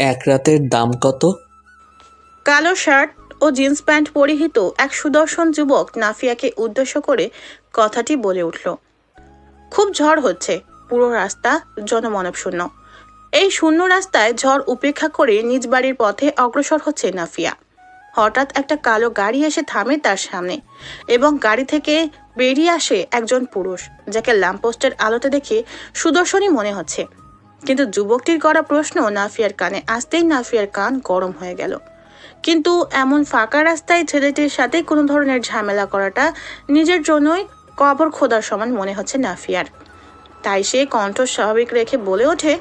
এক রাতের দাম কত? কালো শার্ট ও জিন্স প্যান্ট পরিহিত এক সুদর্শন যুবক নাফিয়াকে উদ্দেশ্য করে কথাটি বলে উঠল। খুব ঝড় হচ্ছে, পুরো রাস্তা জনমানবশূন্য। এই শূন্য রাস্তায় ঝড় উপেক্ষা করে নিজ বাড়ির পথে অগ্রসর হচ্ছে নাফিয়া। হঠাৎ একটা কালো গাড়ি এসে থামে তার সামনে এবং গাড়ি থেকে বেরিয়ে আসে একজন পুরুষ, যাকে ল্যাম্পপোস্টের আলোতে দেখে সুদর্শনই মনে হচ্ছে। কিন্তু যুবকটির করা প্রশ্ন নাফিয়ার কানে আসতেই নাফিয়ার কান গরম হয়ে গেল। কিন্তু এমন ফাঁকা রাস্তায় ছেলেটির সাথে কোনো ধরনের ঝামেলা করাটা নিজের জন্যই কবর খোদার সমান মনে হচ্ছে নাফিয়ার। তাই সে কণ্ঠ স্বাভাবিক রেখে বলে ওঠে,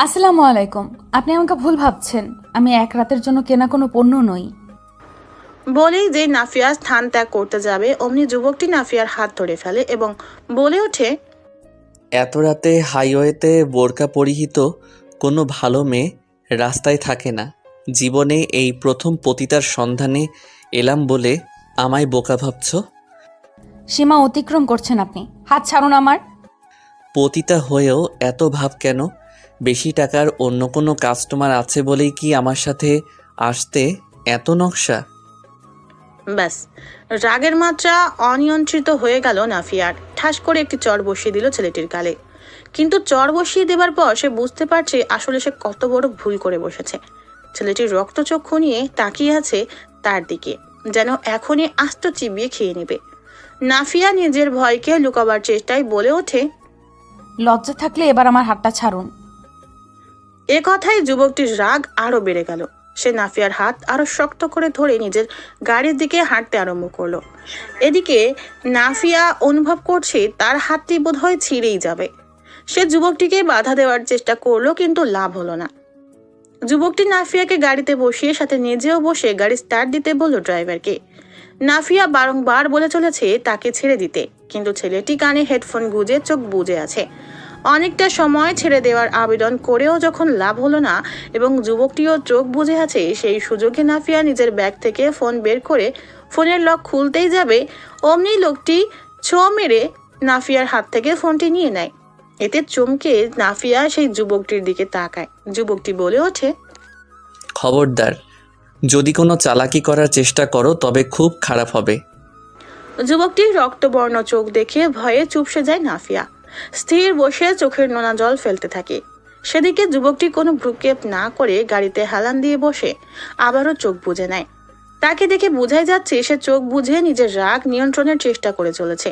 আসসালামু আলাইকুম। আপনি আমাকে ভুল ভাবছেন, আমি এক রাতের জন্য কেনা কোনো পণ্য নই। বলেই যে নাফিয়া স্থান ত্যাগ করতে যাবে অমনি যুবকটি নাফিয়ার হাত ধরে ফেলে এবং বলে ওঠে, এত রাতে হাইওয়েতে বোরকা পরিহিত কোনো ভালো মেয়ে রাস্তায় থাকে না। জীবনে এই প্রথম পতিতার সন্ধানে এলাম বলে আমায় বোকা ভাবছ? সীমা অতিক্রম করছেন আপনি, হাত ছাড়ুন আমার। পতিতা হয়েও এত ভাব কেন? বেশি টাকার অন্য কোনো কাস্টমার আছে বলেই কি আমার সাথে আসতে এত নকশা? ব্যাস, রাগের মাত্রা অনিয়ন্ত্রিত হয়ে গেল নাফিয়ার। ঠাস করে একটি চড় বসিয়ে দিল ছেলেটির গালে। কিন্তু চড় বসিয়ে দেবার পর সে বুঝতে পারছে আসলে সে কত বড় ভুল করে বসেছে। ছেলেটির রক্তচক্ষু নিয়ে তাকিয়ে আছে তার দিকে, যেন এখনই আস্ত চিবিয়ে খেয়ে নেবে। নাফিয়া নিজের ভয়কে লুকাবার চেষ্টায় বলে ওঠে, লজ্জা থাকলে এবার আমার হাতটা ছাড়ুন। এ কথায় যুবকটির রাগ আরো বেড়ে গেল। সে নাফিয়ার হাত আরো শক্ত করে ধরে নিজের গাড়ির দিকে হাঁটতে আরম্ভ করলো। এদিকে নাফিয়া অনুভব করছে তার হাতটি বোধহয় ছিঁড়েই যাবে। সে যুবকটিকে বাধা দেওয়ার চেষ্টা করলো, কিন্তু লাভ হলো না। যুবকটি নাফিয়াকে গাড়িতে বসিয়ে সাথে নিজেও বসে গাড়ি স্টার্ট দিতে বলল ড্রাইভারকে। নাফিয়া বারংবার বলে চলেছে তাকে ছেড়ে দিতে, কিন্তু ছেলেটি কানে হেডফোন গুঁজে চোখ বুজে আছে। অনেকটা সময় ছেড়ে দেওয়ার আবেদন করেও যখন লাভ হলো না এবং যুবকটিও চোখ বুজে আছে, সেই সুযোগে নাফিয়া নিজের ব্যাগ থেকে ফোন বের করে ফোনের লক খুলতেই যাবে অমনি লোকটি ছো মেরে নাফিয়ার হাত থেকে ফোনটি নিয়ে নেয়। এতে চমকে নাফিয়া সেই যুবকটির দিকে তাকায়। যুবকটি বলে ওঠে, খবরদার, যদি কোনো চালাকি করার চেষ্টা করো তবে খুব খারাপ হবে। যুবকটির রক্তবর্ণ চোখ দেখে ভয়ে চুপসে যায় নাফিয়া। স্থির বসে চোখের নোনা জল ফেলতে থাকে। সেদিকে যুবকটি কোনো ভ্রুক্ষেপ না করে গাড়িতে হেলান দিয়ে বসে আবারও চোখ বুজে নেয়। তাকে দেখে বোঝাই যাচ্ছে সে চোখ বুঝে নিজের রাগ নিয়ন্ত্রণের চেষ্টা করে চলেছে।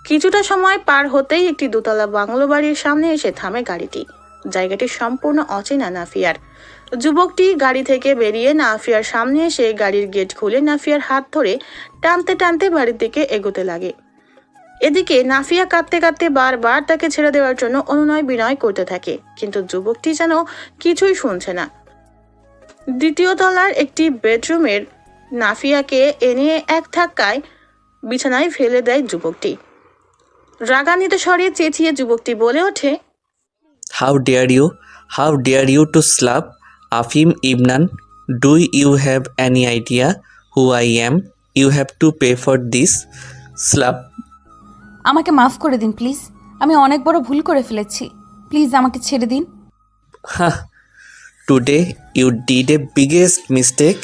কিছুটা সময় পার হতেই একটি দোতলা বাংলো বাড়ির সামনে এসে থামে গাড়িটি। জায়গাটি সম্পূর্ণ অচেনা নাফিয়ার। যুবকটি গাড়ি থেকে বেরিয়ে নাফিয়ার সামনে এসে গাড়ির গেট খুলে নাফিয়ার হাত ধরে টানতে টানতে বাড়ির দিকে এগোতে লাগে। এদিকে নাফিয়া কাঁদতে কাঁদতে বারবার তাকে ছেড়ে দেওয়ার জন্য অনুনয় বিনয় করতে থাকে, কিন্তু যুবকটি যেন কিছুই শুনছে না। দ্বিতীয় তলার একটি বেডরুমের নাফিয়াকে এনে এক ধাক্কায় বিছানায় ফেলে দেয় যুবকটি। রাগান্বিত স্বরে চেঁচিয়ে যুবকটি বলে ওঠে, how dare you to slap Afim Ibnan? Do you have any idea who I am? You have to pay for this slap. আমাকে মাফ করে দিন প্লিজ, আমি অনেক বড় ভুল করে ফেলেছি, প্লিজ আমাকে ছেড়ে দিন। হ্যাঁ, today you did a biggest mistake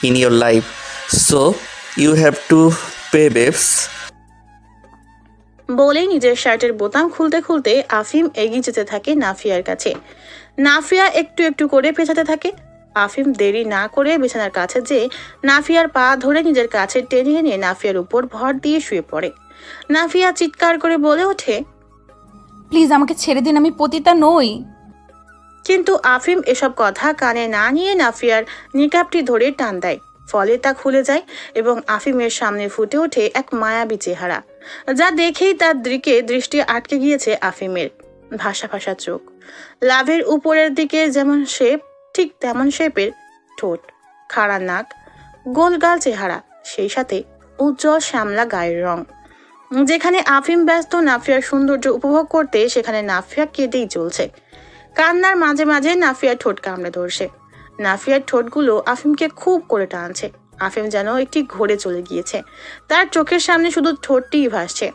in your life, so you have to pay babes. বলেই নিজের শার্টের বোতাম খুলতে খুলতে আফিম এগিয়ে যেতে থাকে নাফিয়ার কাছে। নাফিয়া একটু একটু করে পেছাতে থাকে। আফিম দেরি না করে বিছানার কাছে যেয়ে নাফিয়ার পা ধরে নিজের কাছে টেনে এনে নাফিয়ার উপর ভর দিয়ে শুয়ে পড়ে। নাফিয়া চিৎকার করে বলে ওঠে, প্লিজ আমাকে ছেড়ে দিন, আমি পতিতা নই। কিন্তু আফিম এসব কথা কানে না নিয়ে নাফিয়ার নিকাবটি ধরে টান দেয়। ফলে তা খুলে যায় এবং আফিমের সামনে ফুটে ওঠে এক মায়াবী চেহারা, যা দেখেই তার দিকে দৃষ্টি আটকে গিয়েছে আফিমের। ভাসা ভাসা চোখ, লাভের উপরের দিকে যেমন শেপ ঠিক তেমন শেপের ঠোঁট, খাড়া নাক, গোলগাল চেহারা, সেই সাথে উজ্জ্বল শ্যামলা গায়ের রং। যেখানে আফিম ব্যস্ত নাফিয়ার সৌন্দর্য উপভোগ করতে, সেখানে নাফিয়া কেঁদেই চলছে। কান্নার মাঝে মাঝে নাফিয়ার ঠোঁট কামড়ে ধরছে। নাফিয়ার ঠোঁটগুলো আফিমকে খুব করে টানছে। আফিম যেন একটি ঘোরে চলে গিয়েছে। তার চোখের সামনে শুধু ঠোঁটটিই ভাসছে।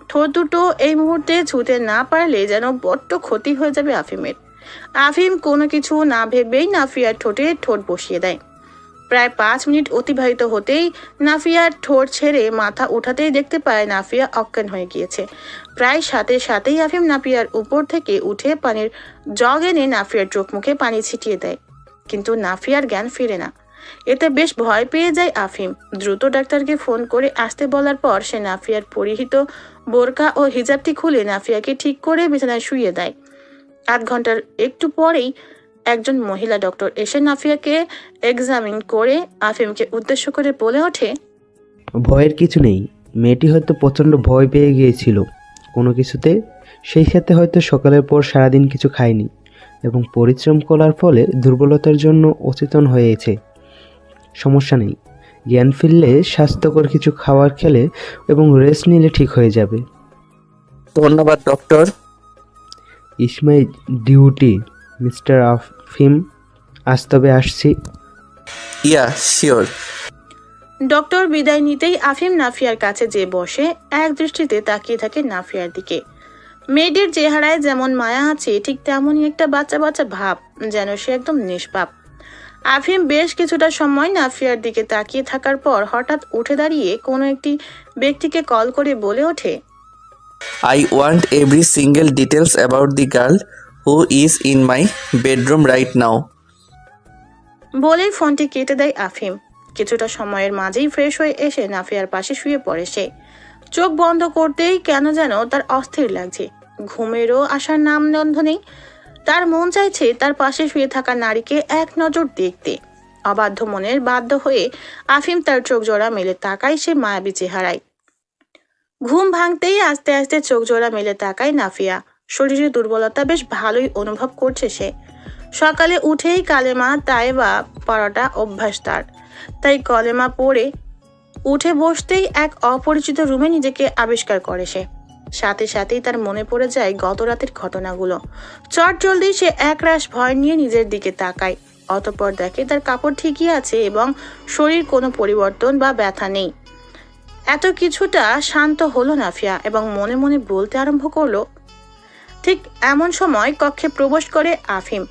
ঠোঁট দুটো এই মুহূর্তে ছুঁতে না পারলে যেন বড্ড ক্ষতি হয়ে যাবে আফিমের। আফিম কোনো কিছু না ভেবেই নাফিয়ার ঠোঁটে ঠোঁট বসিয়ে দেয়। প্রায় 5 মিনিট অতিবাহিত হতেই নাফিয়ার ঠোঁট ছেড়ে মাথা উঠাতেই দেখতে পায় নাফিয়া অজ্ঞান হয়ে গিয়েছে। প্রায় সাথে সাথেই আফিম নাফিয়ার উপর থেকে উঠে পানির জগ এনে নাফিয়ার চোখ মুখে পানি ছিটিয়ে দেয়, কিন্তু নাফিয়ার জ্ঞান ফিরে না। এতে বেশ ভয় পেয়ে যায় আফিম। দ্রুত ডাক্তারকে ফোন করে আসতে বলার পর সে নাফিয়ার পরিহিত বোরকা ও হিজাবটি খুলে নাফিয়াকে ঠিক করে বিছানায় শুইয়ে দেয়। 8 ঘন্টার একটু পরেই একজন মহিলা ডক্টর এসে নাফিয়াকে এক্সামিন করে আফিমকে উদ্দেশ্য করে বলে ওঠে, ভয়ের কিছু নেই। মেয়েটি হয়তো প্রচণ্ড ভয় পেয়ে গিয়েছিল কোনো কিছুতে, সেই সাথে হয়তো সকালের পর সারাদিন কিছু খায়নি এবং পরিশ্রম করার ফলে দুর্বলতার জন্য অচেতন হয়েছে। সমস্যা নেই, জ্ঞান ফিরলে স্বাস্থ্যকর কিছু খাবার খেলে এবং রেস্ট নিলে ঠিক হয়ে যাবে। ধন্যবাদ doctor. It's my duty mister আফিম, আজ তবে আসছি। Yeah sure. ডক্টর বিদায় নিতেই আফিম নাফিয়ার কাছে যেয়ে বসে এক দৃষ্টিতে তাকিয়ে থাকে নাফিয়ার দিকে। মেয়েটির চেহারায় যেমন মায়া আছে, ঠিক তেমনই একটা বাচ্চা বাচ্চা ভাব, যেন সে একদম নিষ্পাপ। আফিম বেশ কিছুটা সময় নাফিয়ার দিকে তাকিয়ে থাকার পর হঠাৎ উঠে দাঁড়িয়ে কোনো একটি ব্যক্তিকে কল করে বলে ওঠে, I want every single details about the girl who is in my bedroom right now. বলেই ফোনটি কেটে দেয় আফিম। কিছুটা সময়ের মাঝেই ফ্রেশ হয়ে এসে নাফিয়ার পাশে শুয়ে পড়ে সে। চোখ বন্ধ করতেই কেন যেন তার অস্থির লাগছে। ঘুমেরও আসার নামগন্ধ নেই। তার মন চাইছে তার পাশে শুয়ে থাকা নারীকে এক নজর দেখতে। অবাধ্য মনের বাধ্য হয়ে আফিম তার চোখ জোড়া মেলে তাকায় সে মায়াবী চেহারায়। ঘুম ভাঙতেই আস্তে আস্তে চোখ জোড়া মেলে তাকায় নাফিয়া। শরীরে দুর্বলতা বেশ ভালোই অনুভব করছে সে। সকালে উঠেই কালেমা তায়েবা পড়াটা অভ্যাস তার, তাই কলেমা পড়ে উঠে বসতেই এক অপরিচিত রুমে নিজেকে আবিষ্কার করে সে। সাথে সাথেই তার মনে পড়ে যায় গত রাতের ঘটনাগুলো। চট জলদি সে একরাশ ভয় নিয়ে নিজের দিকে তাকায়। অতঃপর দেখে তার কাপড় ঠিকই আছে এবং শরীর কোনো পরিবর্তন বা ব্যথা নেই। এত কিছুটা শান্ত হলো নাফিয়া এবং মনে মনে বলতে আরম্ভ করলো। ঠিক এমন সময় কক্ষে প্রবেশ করে আফিম।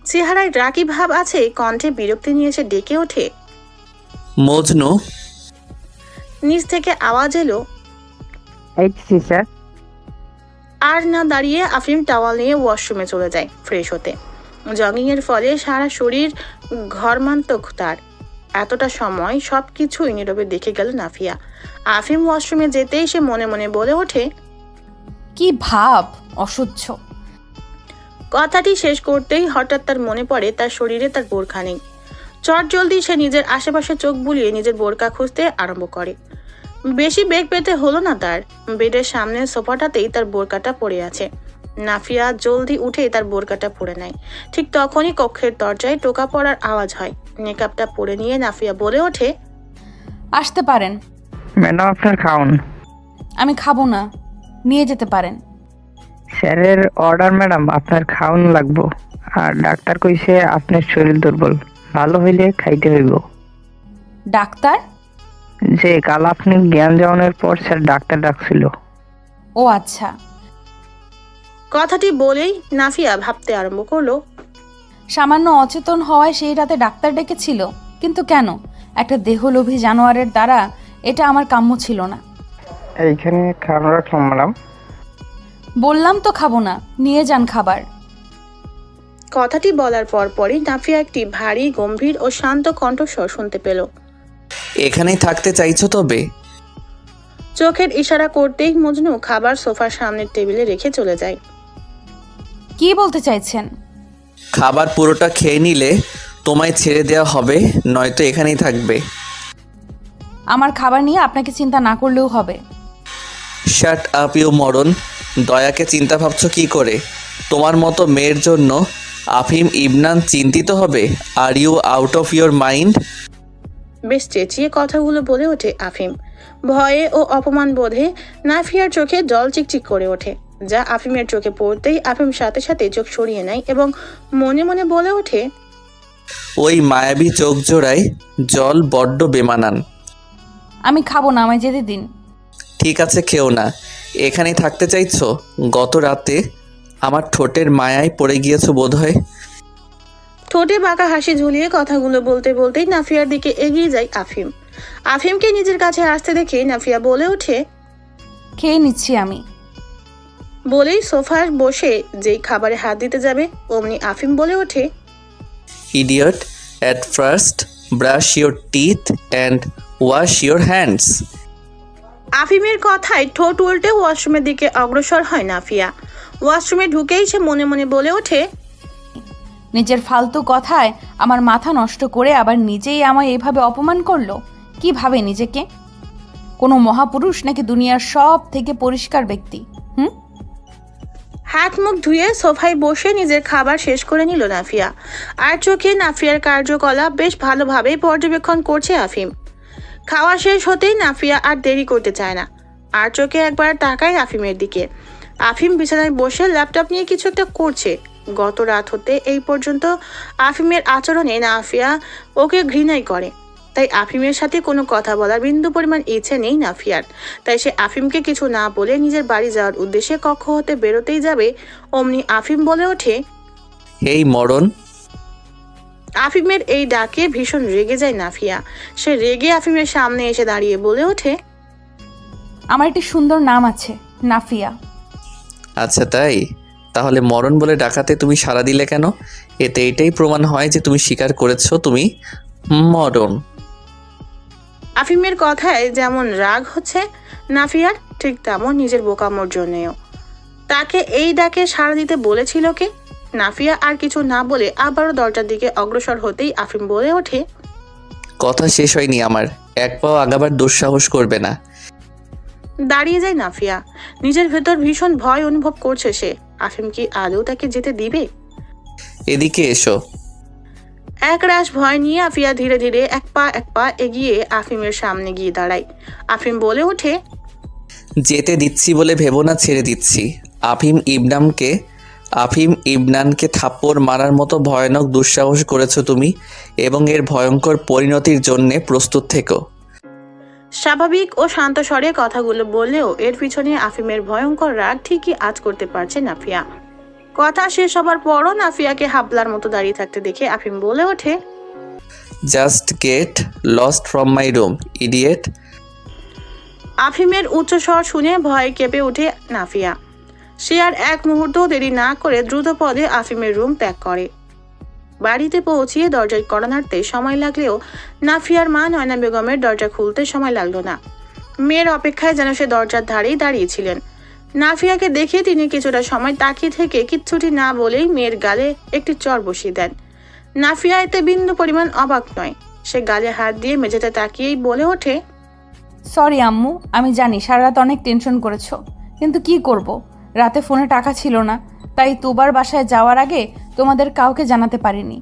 চেহারায় রাগী ভাব আছে, কণ্ঠে বিরক্তি নিয়ে এসে ডেকে ওঠে, মজনু। নিচ থেকে আওয়াজ এলো, স্যার। আর না দাঁড়িয়ে আফিম টাওয়াল নিয়ে ওয়াশরুমে চলে যায় ফ্রেশ হতে। জগিং এর ফলে সারা শরীর ঘরমান্তক তার। এতটা সময় সবকিছুই নীরবে দেখে গেল নাফিয়া। আফিম ওয়াশরুমে যেতেই সে মনে মনে বলে ওঠে, কি ভাব, অসহ্য। কথাটি শেষ করতেই হঠাৎ তার মনে পড়ে তার শরীরে তার বোরখা নেই। চট জলদি সে নিজের আশেপাশে চোখ বুলিয়ে নিজের বোরকা খুঁজতে আরম্ভ করে। বেশি বেগ পেতে হলো না তার। বেডের সামনে সোফাটাতেই তার বোরকাটা পড়ে আছে। নাফিয়া জলদি উঠে তার বোরকাটা পরে নেয়। ঠিক তখনই কক্ষের দরজায় টোকা পড়ার আওয়াজ হয়। মেকআপটা পরে নিয়ে নাফিয়া বলে ওঠে, আসতে পারেন। ম্যাডাম আপনার খাউন। আমি খাবো না, নিয়ে যেতে পারেন। স্যারের অর্ডার ম্যাডাম, আপনার খাউন লাগবো। আর ডাক্তার কইছে আপনার শরীর দুর্বল, ভালো হইলে খাইতে হইব। ডাক্তার? যে কাল আপনি জ্ঞান যাওয়ানোর পর স্যার ডাক্তার ডাকছিল। ও আচ্ছা। কথাটি বলেই নাফিয়া ভাবতে আরম্ভ করলো, সামান্য অচেতন হওয়ায় সেই রাতে ডাক্তার ডেকেছিল, কিন্তু কেন? একটা দেহলোভী জানোয়ারের দ্বারা এটা আমার কাম্য ছিল না। এইখানে খাওয়ানো রাখলাম ম্যাডাম। বললাম তো খাবো না, নিয়ে যান খাবার। কথাটি বলার পরপরই নাফিয়া একটি ভারী গম্ভীর ও শান্ত কণ্ঠস্বর শুনতে পেল। এখানেই থাকতে চাইছো তবে? চোখের ইশারা করতেই মজনু খাবার সোফার সামনের টেবিলে রেখে চলে যায়। কি বলতে চাইছেন? খাবার পুরোটা খেয়ে নিলে তোমায় ছেড়ে দেওয়া হবে, নয়তো এখানেই থাকবে। আমার খাবার নিয়ে আপনাকে চিন্তা না করলেও হবে। শাট আপ ইউ মরণ। দয়াকে চিন্তা ভাবছো কি করে? তোমার মতো মেয়ের জন্য আফিম ইবনান চিন্তিত হবে? Are you out of your mind? বেশ চেঁচিয়ে কথাগুলো বলে ওঠে আফিম। ভয়ে ও অপমান বোধে নাফিয়ার চোখে জল চিকচিক করে ওঠে, যা আফিমের চোখে পড়তেই আফিম সাথে সাথে চোখ সরিয়ে নেয় এবং মনে মনে বলে ওঠে, ওই মায়াবী চোখ জোড়ায় জল বড্ড বেমানান। আমি খাবো না, আমায় যেতে দিন। ঠিক আছে, খেও না। এখানেই থাকতে চাইছো? গত রাতে আমার ঠোঁটের মায়ায় পড়ে গিয়েছো বোধহয়। ঠোঁটে বাঁকা হাসি ঝুলিয়ে কথাগুলো বলতে বলতেই নাফিয়ার দিকে এগিয়ে যায় আফিম। আফিমকে নিজের কাছে আসতে দেখে নাফিয়া বলে ওঠে। খেয়ে নিচ্ছি আমি। বলেই সোফায় বসে যেই খাবারে হাত দিতে যাবে অমনি আফিম বলে ওঠে। Idiot, at first brush your teeth and wash your hands. আফিমের কথায় ঠোঁট উল্টে ওয়াশরুমের দিকে অগ্রসর হয় নাফিয়া। ওয়াশরুমে ঢুকেই সে মনে মনে বলে ওঠে। নিজের ফালতু কথায় আমার মাথা নষ্ট করে আবার নিজেই আমায় এভাবে অপমান করলো। কি ভাবে নিজেকে? কোনো মহাপুরুষ নাকি দুনিয়ার সব থেকে পরিষ্কার ব্যক্তি? হাত মুখ ধুয়ে সোফায় বসে নিজের খাবার শেষ করে নিল নাফিয়া। আর চোখে নাফিয়ার কার্যকলাপ বেশ ভালোভাবেই পর্যবেক্ষণ করছে আফিম। খাওয়া শেষ হতেই নাফিয়া আর দেরি করতে চায় না। আর চোখে একবার তাকায় আফিমের দিকে। আফিম বিছানায় বসে ল্যাপটপ নিয়ে কিছু একটা করছে। গত রাত হতে এই পর্যন্ত আফিমের আচরণে নাফিয়া ওকে ঘৃণাই করে। তাই আফিমের সাথে কোনো কথা বলার বিন্দু পরিমাণ ইচ্ছে নেই নাফিয়ার। তাই সে আফিমকে কিছু না বলে নিজের বাড়ি যাওয়ার উদ্দেশ্যে কক্ষ হতে বেরোতেই যাবে অমনি আফিম বলে ওঠে। এই মরণ। আফিমের এই ডাকে ভীষণ রেগে যায় নাফিয়া। সে রেগে আফিমের সামনে এসে দাঁড়িয়ে বলে ওঠে। আমার একটি সুন্দর নাম আছে, নাফিয়া। আচ্ছা তাই? তাহলে মরণ বলে ডাকাতে তুমি সাড়া দিলে কেন? এতে এটাই প্রমাণ হয় যে তুমি স্বীকার করেছো তুমি মরণ। আফিমের কথায় যেমন রাগ হচ্ছে নাফিয়ার, ঠিক তেমন নিজের বোকামোর জন্যেও। তাকে এই ডাকে সাড়া দিতে বলেছিল কে? নাফিয়া আর কিছু না বলে আবারও দরজার দিকে অগ্রসর হতেই আফিম বলে ওঠে। কথা শেষ হয়নি আমার, এক পাও আগাবার দুঃসাহস করবে না। দাঁড়িয়ে যায় নাফিয়া। নিজের ভেতর ভীষণ ভয় অনুভব করছে সে। আফিম কি আদৌ তাকে যেতে দিবে? এদিকে এসো। এক রাশ ভয় নিয়ে আফিয়া ধীরে ধীরে এক পা এগিয়ে আফিমের সামনে গিয়ে দাঁড়ায়। আফিম বলে ওঠে। যেতে দিচ্ছি বলে ভেবো না ছেড়ে দিচ্ছি। আফিম ইবনানকে থাপ্পড় মারার মতো ভয়ানক দুঃসাহস করেছো তুমি, এবং এর ভয়ঙ্কর পরিণতির জন্যে প্রস্তুত থেকো। স্বাভাবিক ও শান্ত স্বরে কথাগুলো বললেও এর পিছনে আফিমের ভয়ঙ্কর রাগ ঠিকই আঁচ করতে পারছে নাফিয়া। কথা শেষ হবার পরও নাফিয়াকে হাবলার মতো দাঁড়িয়ে থাকতে দেখে আফিম বলে ওঠে। Just get lost from my room, idiot. আফিমের উচ্চস্বর শুনে ভয়ে কেঁপে ওঠে নাফিয়া। সে আর এক মুহূর্ত দেরি না করে দ্রুত পদে আফিমের রুম ত্যাগ করে। বাড়িতে পৌঁছিয়ে দরজায় কড়া নাড়তে সময় লাগলেও নাফিয়ার মা নয়না বেগমের দরজা খুলতে সময় লাগলো না। মেয়ের অপেক্ষায় যেন সে দরজার ধারেই দাঁড়িয়েছিলেন। নাফিয়াকে দেখে তিনি কিছুটা সময় তাকিয়ে থেকে কিচ্ছুটি না বলেই মেয়ের গালে একটি চড় বসিয়ে দেন। নাফিয়া এতে বিন্দু পরিমাণ অবাক নয়। সে গালে হাত দিয়ে মেঝেতে তাকিয়েই বলে ওঠে। সরি আম্মু, আমি জানি সারা রাত অনেক টেনশন করেছো, কিন্তু কি করব, রাতে ফোনে টাকা ছিল না, তাই তোবার বাসায় যাওয়ার আগে তোমাদের কাউকে জানাতে পারিনি।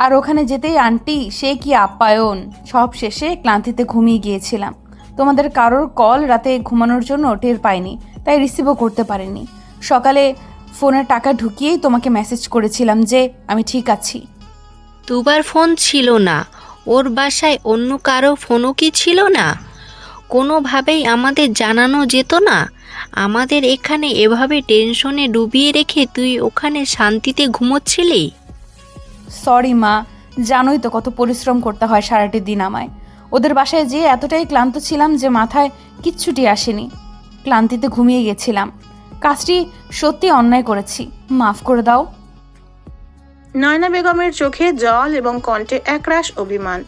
আর ওখানে যেতেই আন্টি সে কি আপ্যায়ন, সব শেষে ক্লান্তিতে ঘুমিয়ে গিয়েছিলাম। তোমাদের কারোর কল রাতে ঘুমানোর জন্য টের পাইনি, তাই রিসিভও করতে পারিনি। সকালে ফোনে টাকা ঢুকিয়েই তোমাকে মেসেজ করেছিলাম যে আমি ঠিক আছি। দুবার ফোন ছিল না, ওর বাসায় অন্য কারো ফোনও কি ছিল না? কোনোভাবেই আমাদের জানানো যেত না? আমাদের এখানে এভাবে টেনশনে ডুবিয়ে রেখে তুই ওখানে শান্তিতে ঘুমোচ্ছিলি? সরি মা, জানোই তো কত পরিশ্রম করতে হয় সারাটি দিন আমায়। ওদের বাসায় যেয়ে এতটাই ক্লান্ত ছিলাম যে মাথায় কিচ্ছুটি আসেনি, ক্লান্তিতে ঘুমিয়ে গেছিলাম। কাজটি সত্যি অন্যায় করেছি, মাফ করে দাও। নয়না বেগমের চোখে জল এবং কণ্ঠে একরাশ অভিমান।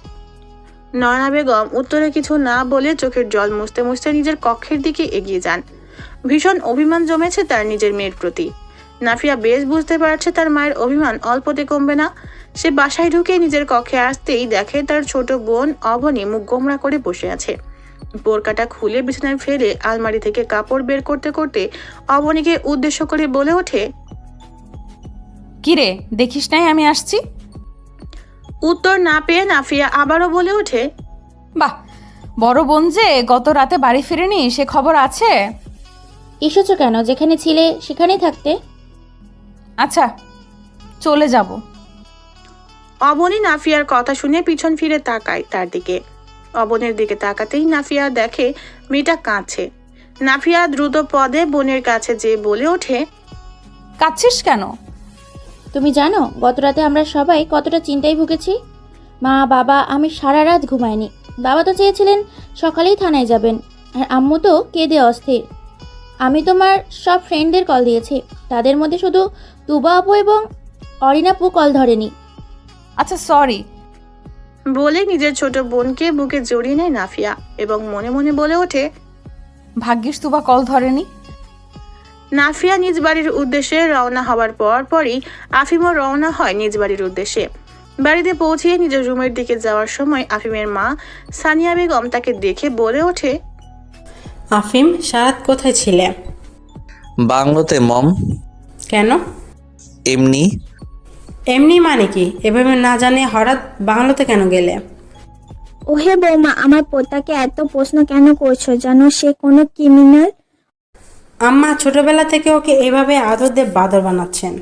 নয়না বেগম উত্তরে কিছু না বলে চোখের জল মুছতে মুছতে নিজের কক্ষের দিকে এগিয়ে যান। ভীষণ অভিমান জমেছে তার নিজের মেয়ের প্রতি। নাফিয়া বেশ বুঝতে পারছে তার মায়ের অভিমান অল্পতে কমবে না। সে বাসায় ঢুকে নিজের কক্ষে আসতেই দেখে তার ছোট বোন অবনী মুখ গোমড়া করে বসে আছে। বোরকাটা খুলে বিছানায় ফেলে আলমারি থেকে কাপড় বের করতে করতে অবনীকে উদ্দেশ্য করে বলে ওঠে। কিরে, দেখিস নাই আমি আসছি? উত্তর না পেয়ে নাফিয়া আবারও বলে ওঠে। বাহ, বড় বোন যে গত রাতে বাড়ি ফিরেনি সে খবর আছে? এসেছো কেন? যেখানে ছিলে সেখানেই থাকতে। আচ্ছা, চলে যাব। অবনী নাফিয়ার কথা শুনে পিছন ফিরে তাকায় তার দিকে। অবনীর দিকে তাকাতেই নাফিয়া দেখে মেয়েটা কাঁদছে। নাফিয়া দ্রুত পদে বোনের কাছে যেয়ে বলে ওঠে। কাঁদছিস কেন? তুমি জানো গতরাতে আমরা সবাই কতটা চিন্তায় ভুগেছি? মা, বাবা, আমি সারা রাত ঘুমাইনি। বাবা তো চেয়েছিলেন সকালেই থানায় যাবেন, আর আম্মু তো কেঁদে অস্থির। আমি তোমার সব ফ্রেন্ডদের কল দিয়েছি, তাদের মধ্যে শুধু তুবা আপু এবং অরিনাপু কল ধরেনি। আচ্ছা সরি। বলে নিজের ছোট বোনকে বুকে জড়িয়ে নেয় নাফিয়া এবং মনে মনে বলে ওঠে, ভাগ্যিস তুবা কল ধরেনি। নাফিয়া নিজ বাড়ির উদ্দেশ্যে রওনা হওয়ার পরই আফিমও রওনা হয় নিজ বাড়ির উদ্দেশ্যে। বাড়িতে পৌঁছিয়ে নিজের রুমের দিকে যাওয়ার সময় আফিমের মা সানিয়া বেগম তাকে দেখে বলে ওঠে, আফিম, সারাত কোথায় ছিলে? বাংলোতে মম। কেন? এমনি। এমনি মানে কি? এভাবে না জানিয়ে হঠাৎ বাংলোতে কেন গেলে? ওহে বৌমা, আমার পোতাকে এত প্রশ্ন কেন করছো? জানো সে কোনো ক্রিমিনাল? আম্মা ছোটবেলা থেকে ওকে এভাবে আদর দিয়ে বাদর বানাচ্ছেন।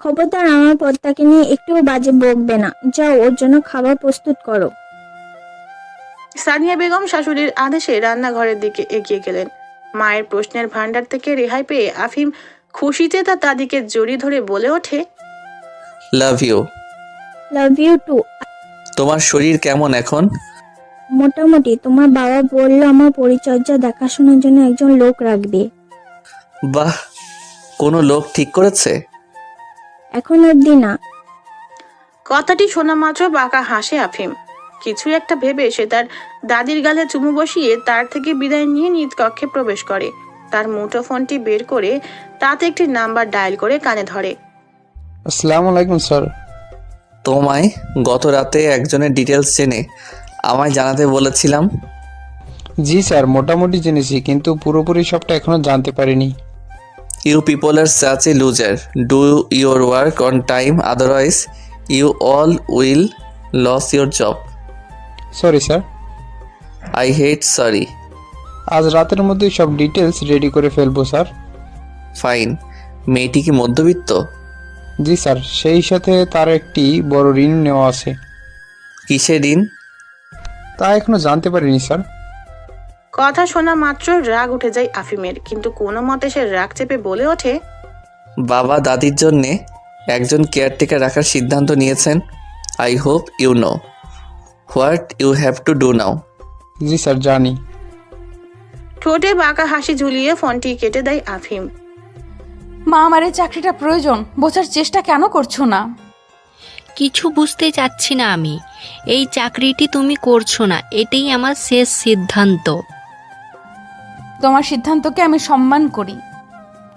খবরদার আমার পোতাকে নিয়ে একটুও বাজে বকবে না। যাও, ওর জন্য খাবার প্রস্তুত করো। সানিয়া বেগম শাশুড়ির আদেশে রান্নাঘরের দিকে এগিয়ে গেলেন। মায়ের প্রশ্নের ভান্ডার থেকে রেহাই পেয়ে আফিম খুশিতে তার দাদিকে জড়িয়ে ধরে বলে ওঠে, love you. Love you too. তোমার শরীর কেমন এখন? মোটামুটি। তোমার বাবা বলল আমার পরিচর্যা দেখাশোনার জন্য একজন লোক রাখবে। বাহ, কোনো লোক ঠিক করেছে? এখন অবধি না। কথাটি শোনা মাত্র বাঁকা হাসে আফিম। কিছু একটা ভেবে সে তার দাদির গালে চুমু বসিয়ে তার থেকে বিদায় নিয়ে নিজ কক্ষে প্রবেশ করে। তার মুঠো ফোনটি বের করে তাতে একটি নাম্বার ডায়াল করে কানে ধরে। আসসালামু আলাইকুম স্যার। তোমায় গত রাতে একজনের ডিটেলস জেনে আমায় জানাতে বলেছিলাম। জি স্যার, মোটামুটি জেনেছি, কিন্তু পুরোপুরি সবটা এখনো জানতে পারিনি। You people are such a loser. Do your work on time, otherwise you all will lose your job. Sorry sir. I hate sorry. আজ রাতের মধ্যেই সব ডিটেলস রেডি করে ফেলবো স্যার। ফাইন। মেয়েটি কি মধ্যবিত্ত? জি স্যার, সেই সাথে তার একটি বড় ঋণ নেওয়া আছে। কিসের ঋণ? তা এখনো জানতে পারিনি স্যার। কথা শোনা মাত্র রাগ উঠে যায় আফিমের, কিন্তু কোনো মতে সে রাগ চেপে বলে ওঠে, বাবা দাদির জন্যে একজন কেয়ারটেকার রাখার সিদ্ধান্ত নিয়েছেন। I hope you know what you have to do now. জি স্যার, জানি। ঠোঁটে বাঁকা হাসি ঝুলিয়ে ফোনটি কেটে দেয় আফিম। মা, আমার এই চাকরিটা প্রয়োজন, বোঝার চেষ্টা কেন করছো না? কিছু বুঝতে চাচ্ছি না আমি। এই চাকরিটি তুমি করছো না, এটাই আমার শেষ সিদ্ধান্ত। তোমার সিদ্ধান্তকে আমি সম্মান করি,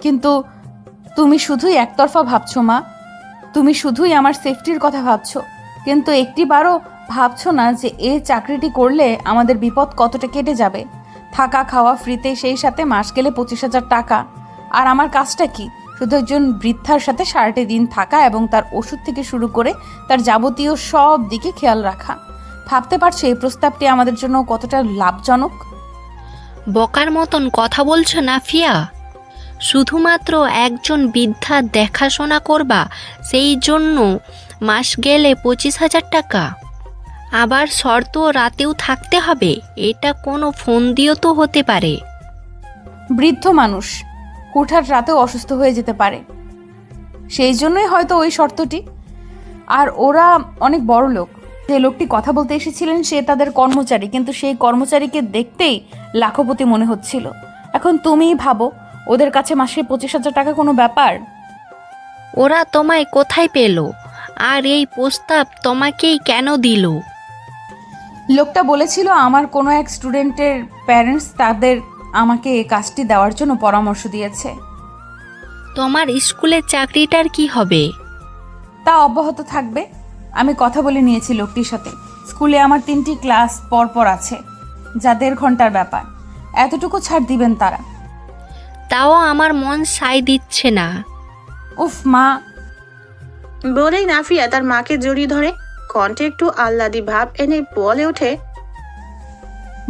কিন্তু তুমি শুধুই একতরফা ভাবছো মা। তুমি শুধুই আমার সেফটির কথা ভাবছো, কিন্তু একটিবারও ভাবছো না যে এই চাকরিটি করলে আমাদের বিপদ কতটা কেটে যাবে। থাকা খাওয়া ফ্রিতে, সেই সাথে মাস গেলে 25,000 টাকা। আর আমার কাজটা কি? শুধু একজন বৃদ্ধার সাথে সারাটি দিন থাকা এবং তার ওষুধ থেকে শুরু করে তার যাবতীয় সব দিকে খেয়াল রাখা। ভাবতে পারছো এই প্রস্তাবটি আমাদের জন্য কতটা লাভজনক? বকার মতন কথা বলছো নাফিয়া? শুধুমাত্র একজন বৃদ্ধার দেখাশোনা করবা, সেই জন্য মাস গেলে 25,000 টাকা? আবার শর্ত রাতেও থাকতে হবে? এটা কোনো ফোন দিয়েও তো হতে পারে। বৃদ্ধ মানুষ হুটহাট রাতেও অসুস্থ হয়ে যেতে পারে, সেই জন্যই হয়তো ওই শর্তটি। আর ওরা অনেক বড় লোক। যে লোকটি কথা বলতে এসেছিলেন সে তাদের কর্মচারী, কিন্তু সেই কর্মচারীকে দেখতেই লাখপতি মনে হচ্ছিল। এখন তুমিই ভাবো, ওদের কাছে মাসে 25,000 টাকা কোনো ব্যাপার? ওরা তোমায় কোথায় পেল? আর এই প্রস্তাব তোমাকেই কেন দিল? লোকটা বলেছিল আমার কোনো এক স্টুডেন্টের প্যারেন্টস তাদের আমাকে এই কাজটি দেওয়ার জন্য পরামর্শ দিয়েছে। তোমার স্কুলের চাকরিটার কি হবে? তা অব্যাহত থাকবে। আমি কথা বলে নিয়েছি লোকটির সাথে। স্কুলে আমার 3টি ক্লাস পরপর আছে, যা 1.5 ঘন্টার ব্যাপার। এতটুকু ছাড় দিবেন তারা। তাও আমার মন সায় দিচ্ছে না। উফ মা। বলেই নাফিয়া তার মাকে জড়িয়ে ধরে। কণ্ঠে একটু আহ্লাদি ভাব এনে বলে ওঠে,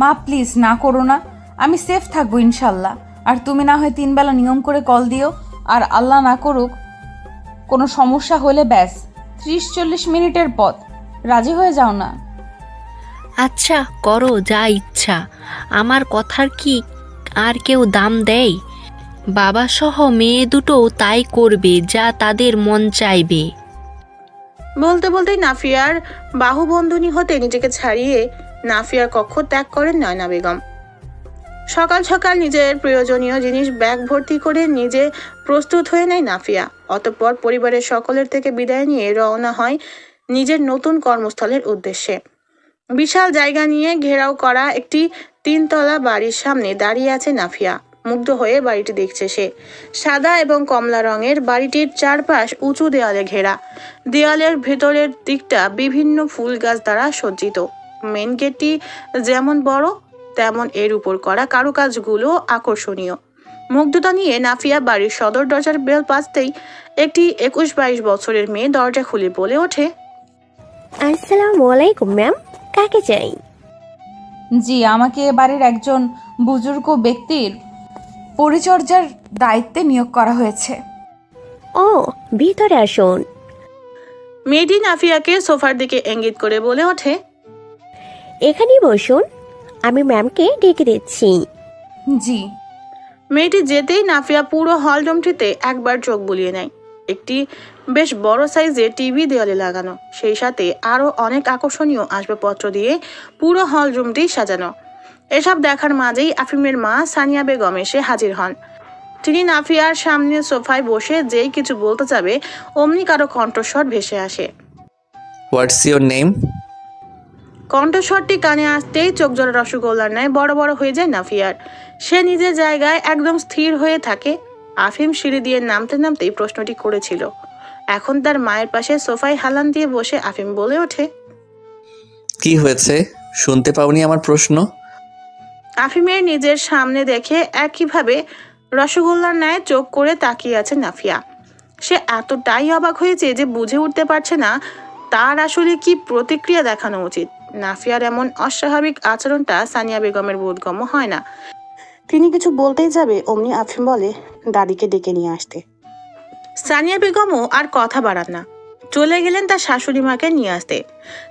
মা প্লিজ না করো না, আমি সেফ থাকবো ইনশাল্লাহ। আর তুমি না হয় 3 বেলা নিয়ম করে কল দিও। আর আল্লাহ না করুক কোনো সমস্যা হলে ব্যাস 30-40 মিনিটের পথ, রাজি হয়ে যাও না। আচ্ছা করো যা ইচ্ছা। আমার কথার কি আর কেউ দাম দেয়? বাবা সহ মেয়ে দুটোও তাই করবে যা তাদের মন চাইবে। বলতে বলতেই নাফিয়ার বাহুবন্ধনী হতে নিজেকে ছাড়িয়ে নাফিয়ার কক্ষ ত্যাগ করেন নয়না বেগম। সকাল সকাল নিজের প্রয়োজনীয় জিনিস ব্যাগ ভর্তি করে নিজে প্রস্তুত হয়ে নেয় নাফিয়া। অতঃপর পরিবারের সকলের থেকে বিদায় নিয়ে রওনা হয় নিজের নতুন কর্মস্থলের উদ্দেশ্যে। বিশাল জায়গা নিয়ে ঘেরাও করা একটি 3 তলা বাড়ির সামনে দাঁড়িয়ে আছে নাফিয়া। মুগ্ধ হয়ে বাড়িটি দেখছে সে। সাদা এবং কমলা রঙের বাড়িটির চারপাশ উঁচু দেওয়ালে ঘেরা। দেওয়ালের ভেতরের দিকটা বিভিন্ন ফুল গাছ দ্বারা সজ্জিত। মেন গেটটি যেমন বড় তেমন এর উপর করা কারুকাজগুলো আকর্ষণীয়। মুগ্ধতা নিয়ে নাফিয়া বাড়ির সদর দরজার বেল বাজতেই একটি 21-22 বছরের মেয়ে দরজা খুলে বলে ওঠে, আসসালামু আলাইকুম ম্যাম, কাকে চাই? জি, আমাকে এ বাড়ির একজন বুজুর্গ ব্যক্তির পরিচর্যার দায়িত্বে নিয়োগ করা হয়েছে। ও, ভিতরে আসুন। মেয়েটি নাফিয়াকে সোফার দিকে ইঙ্গিত করে বলে ওঠে, এখানেই বসুন, আমি ম্যামকে ডেকে দিচ্ছি। জি। মেয়েটি যেতেই নাফিয়া পুরো হল রুমটিতে একবার চোখ বুলিয়ে নেয়। একটি বেশ বড় সাইজের টিভি দেওয়ালে লাগানো, সেই সাথে আরও অনেক আকর্ষণীয় আসবাবপত্র দিয়ে পুরো হল রুমটি সাজানো। এসব দেখার মাঝেই আফিমের মা সানিয়া বেগম এসে হাজির হন। তিনি নাফিয়ার সামনে সোফায় বসে যেই কিছু বলতে যাবে অমনি কারো কণ্ঠস্বর ভেসে আসে। What's your name? কণ্ঠস্বরটি কানে আসতেই চোখ জোড়া রসগোল্লার ন্যায় বড় বড় হয়ে যায় নাফিয়ার। সে নিজের জায়গায় একদম স্থির হয়ে থাকে। আফিম সিঁড়ি দিয়ে নামতে নামতেই প্রশ্নটি করেছিল। এখন তার মায়ের পাশে সোফায় হেলান দিয়ে বসে আফিম বলে ওঠে, কি হয়েছে? শুনতে পাওনি আমার প্রশ্ন? আফিমের নিজের সামনে দেখে একইভাবে রসগোল্লার ন্যায় চোখ করে তাকিয়ে আছে নাফিয়া। সে এতটাই অবাক হয়েছে যে বুঝে উঠতে পারছে না তার আসলে কি প্রতিক্রিয়া দেখানো উচিত। নাফিয়ার এমন অস্বাভাবিক আচরণটা সানিয়া বেগমের বোধগম্য হয় না। তিনি কিছু বলতেই যাবে অমনি আফিম বলে, দাদিকে ডেকে নিয়ে আসতে। সানিয়া বেগমও আর কথা বাড়ান না, চলে গেলেন তার শাশুড়ি মাকে নিয়ে আসতে।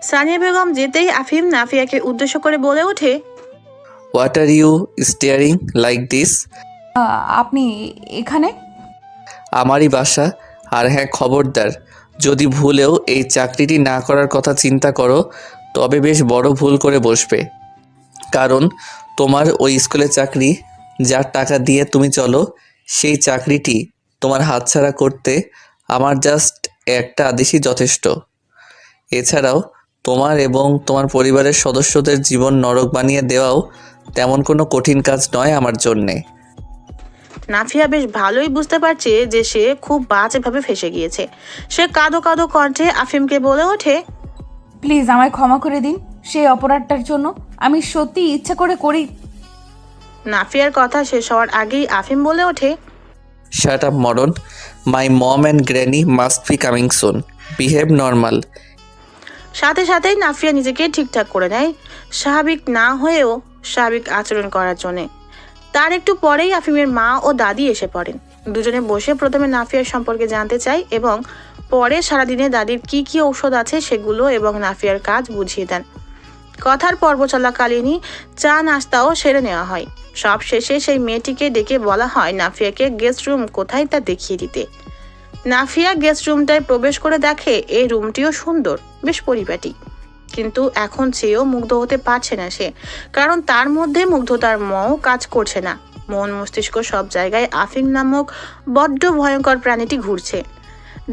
সানিয়া বেগম যেতেই আফিম নাফিয়াকে উদ্দেশ্য করে বলে ওঠে, what are you staring like this? আপনি এখানে? আমারই বাসা। আর হ্যাঁ, খবরদার, যদি ভুলেও এই চাকরিটি না করার কথা চিন্তা করো তবে বেশ বড় ভুল করে বসবে। কারণ তোমার ওই স্কুলে চাকরি, যার টাকা দিয়ে তুমি চলো, সেই চাকরিটি তোমার হাতছাড়া করতে আমার জাস্ট একটা আদেশই যথেষ্ট। এছাড়াও তোমার এবং তোমার পরিবারের সদস্যদের জীবন নরক বানিয়ে দেওয়াও তেমন কোনো কঠিন কাজ নয় আমার জন্যে। নাফিয়া বেশ ভালোই বুঝতে পারছে যে সে খুব বাজেভাবে ফেসে গিয়েছে। সে কাঁদো কাঁদো কণ্ঠে আফিমকে বলে ওঠে, প্লিজ আমায় ক্ষমা করে দিন সেই অপরাধটার জন্য। আমি সত্যি ইচ্ছা করে করি। নাফিয়ার কথা শেষ হওয়ার আগেই আফিম বলে ওঠে, shut up moron, my mom and granny must be coming soon, behave normal. সাথে সাথেই নাফিয়া নিজেকে ঠিকঠাক করে নেয়, স্বাভাবিক না হয়েও স্বাভাবিক আচরণ করার জন্যে। তার একটু পরেই আফিমের মা ও দাদি এসে পড়েন। দুজনে বসে প্রথমে নাফিয়ার সম্পর্কে জানতে চাই এবং পরে সারাদিনে দাদির কি কি ঔষধ আছে সেগুলো এবং নাফিয়ার কাজ বুঝিয়ে দেন। কথার পর্ব চলাকালীনই চা নাস্তাও সেরে নেওয়া হয়। সব শেষে সেই মেয়েটিকে ডেকে বলা হয় নাফিয়াকে গেস্ট রুম কোথায় তা দেখিয়ে দিতে। নাফিয়া গেস্ট রুমটায় প্রবেশ করে দেখে এই রুমটিও সুন্দর, বেশ পরিপাটি। কিন্তু এখন চেয়েও মুগ্ধ হতে পারছে না সে, কারণ তার মধ্যে মুগ্ধতার মও কাজ করছে না। মন মস্তিষ্ক সব জায়গায় আফিম নামক বড্ড ভয়ঙ্কর প্রাণীটি ঘুরছে।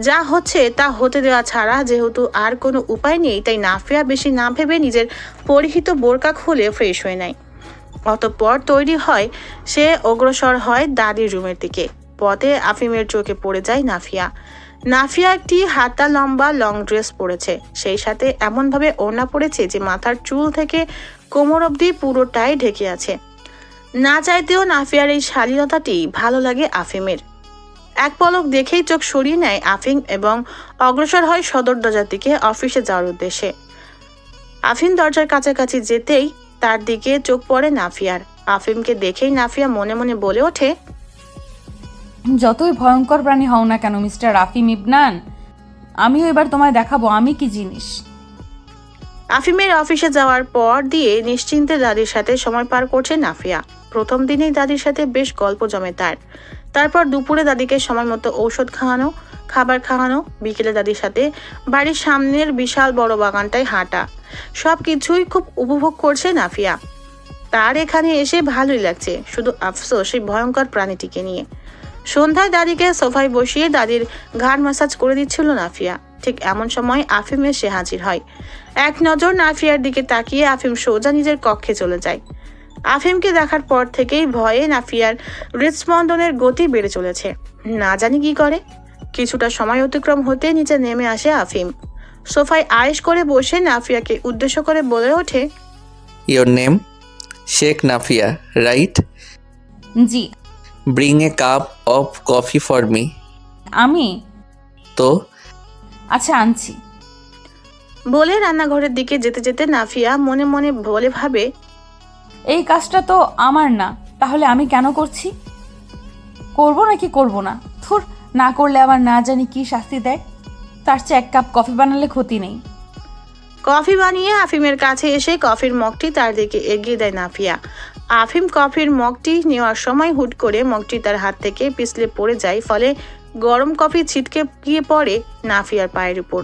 যা হচ্ছে তা হতে দেওয়া ছাড়া যেহেতু আর কোনো উপায় নেই, তাই নাফিয়া বেশি না ভেবে নিজের পরিহিত বোরকা খুলে ফ্রেশ হয়ে নেয়। অতঃপর তৈরি হয় সে অগ্রসর হয় দাদির রুমের দিকে। পথে আফিমের চোখে পড়ে যায় নাফিয়া। নাফিয়া একটি হাতা লম্বা লং ড্রেস পরেছে, সেই সাথে এমনভাবে ওড়না পরেছে যে মাথার চুল থেকে কোমর অবধি পুরোটাই ঢেকে আছে। না চাইতেও নাফিয়ার এই শালীনতাটি ভালো লাগে আফিমের। এক পলক দেখেই চোখ সরিয়ে নেয় আফিম এবং অগ্রসর হয় সদর দরজার দিকে অফিসে যাওয়ার উদ্দেশ্যে। আফিম দরজার কাছাকাছি যেতেই তার দিকে চোখ পড়ে নাফিয়ার। আফিমকে দেখেই নাফিয়া মনে মনে বলে ওঠে, যতই ভয়ঙ্কর প্রাণী হও না কেন মিস্টার আফিম ইবনান, আমিও এবার তোমায় দেখাবো আমি কি জিনিস। আফিমের অফিসে যাওয়ার পর দিয়ে নিশ্চিন্তে দাদির সাথে সময় পার করছে নাফিয়া। প্রথম দিনেই দাদির সাথে বেশ গল্প জমে তার। তারপর দুপুরে দাদিকে সময় মতো ঔষধ খাওয়ানো, খাবার খাওয়ানো, বিকেলে দাদির সাথে বাড়ির সামনের বিশাল বড় বাগানটায় হাঁটা, সব কিছুই খুব উপভোগ করছে নাফিয়া। তার এখানে এসে ভালোই লাগছে, শুধু আফসোস সেই ভয়ঙ্কর প্রাণীটিকে নিয়ে। সন্ধ্যায় দাদিকে সোফায় বসিয়ে দাদির ঘাড় ম্যাসাজ করে দিচ্ছিল নাফিয়া। ঠিক এমন সময় আফিম এসে হাজির হয়। এক নজর নাফিয়ার দিকে তাকিয়ে আফিম সোজা নিজের কক্ষে চলে যায়। আফিমকে দেখার পর থেকেই ভয়ে নাফিয়ার হৃদস্পন্দনের গতি বেড়ে চলেছে। না জানি কি করে। কিছুটা সময় অতিক্রম হতে নিচে নেমে আসে আফিম। সোফায় আয়েশ করে বসে নাফিয়াকে উদ্দেশ্য করে বলে ওঠে, your name? Sheikh Nafia, right? G. Bring a cup of coffee for me. আমি? তো আচ্ছা, আনছি। বলে রান্নাঘরের দিকে যেতে যেতে নাফিয়া মনে মনে বলে ভাবে, এই কাজটা তো আমার না, তাহলে আমি কেন করছি? করব নাকি করব না? থুর, না করলে আবার না জানি কি শাস্তি দেয়। তার চেয়ে এক কাপ কফি বানালে ক্ষতি নেই। কফি বানিয়ে আফিমের কাছে এসে কফির মগটি তার দিকে এগিয়ে দেয় নাফিয়া। আফিম কফির মগটি নেওয়ার সময় হুট করে মগটি তার হাত থেকে পিছলে পড়ে যায়, ফলে গরম কফি ছিটকে গিয়ে পড়ে নাফিয়ার পায়ের উপর।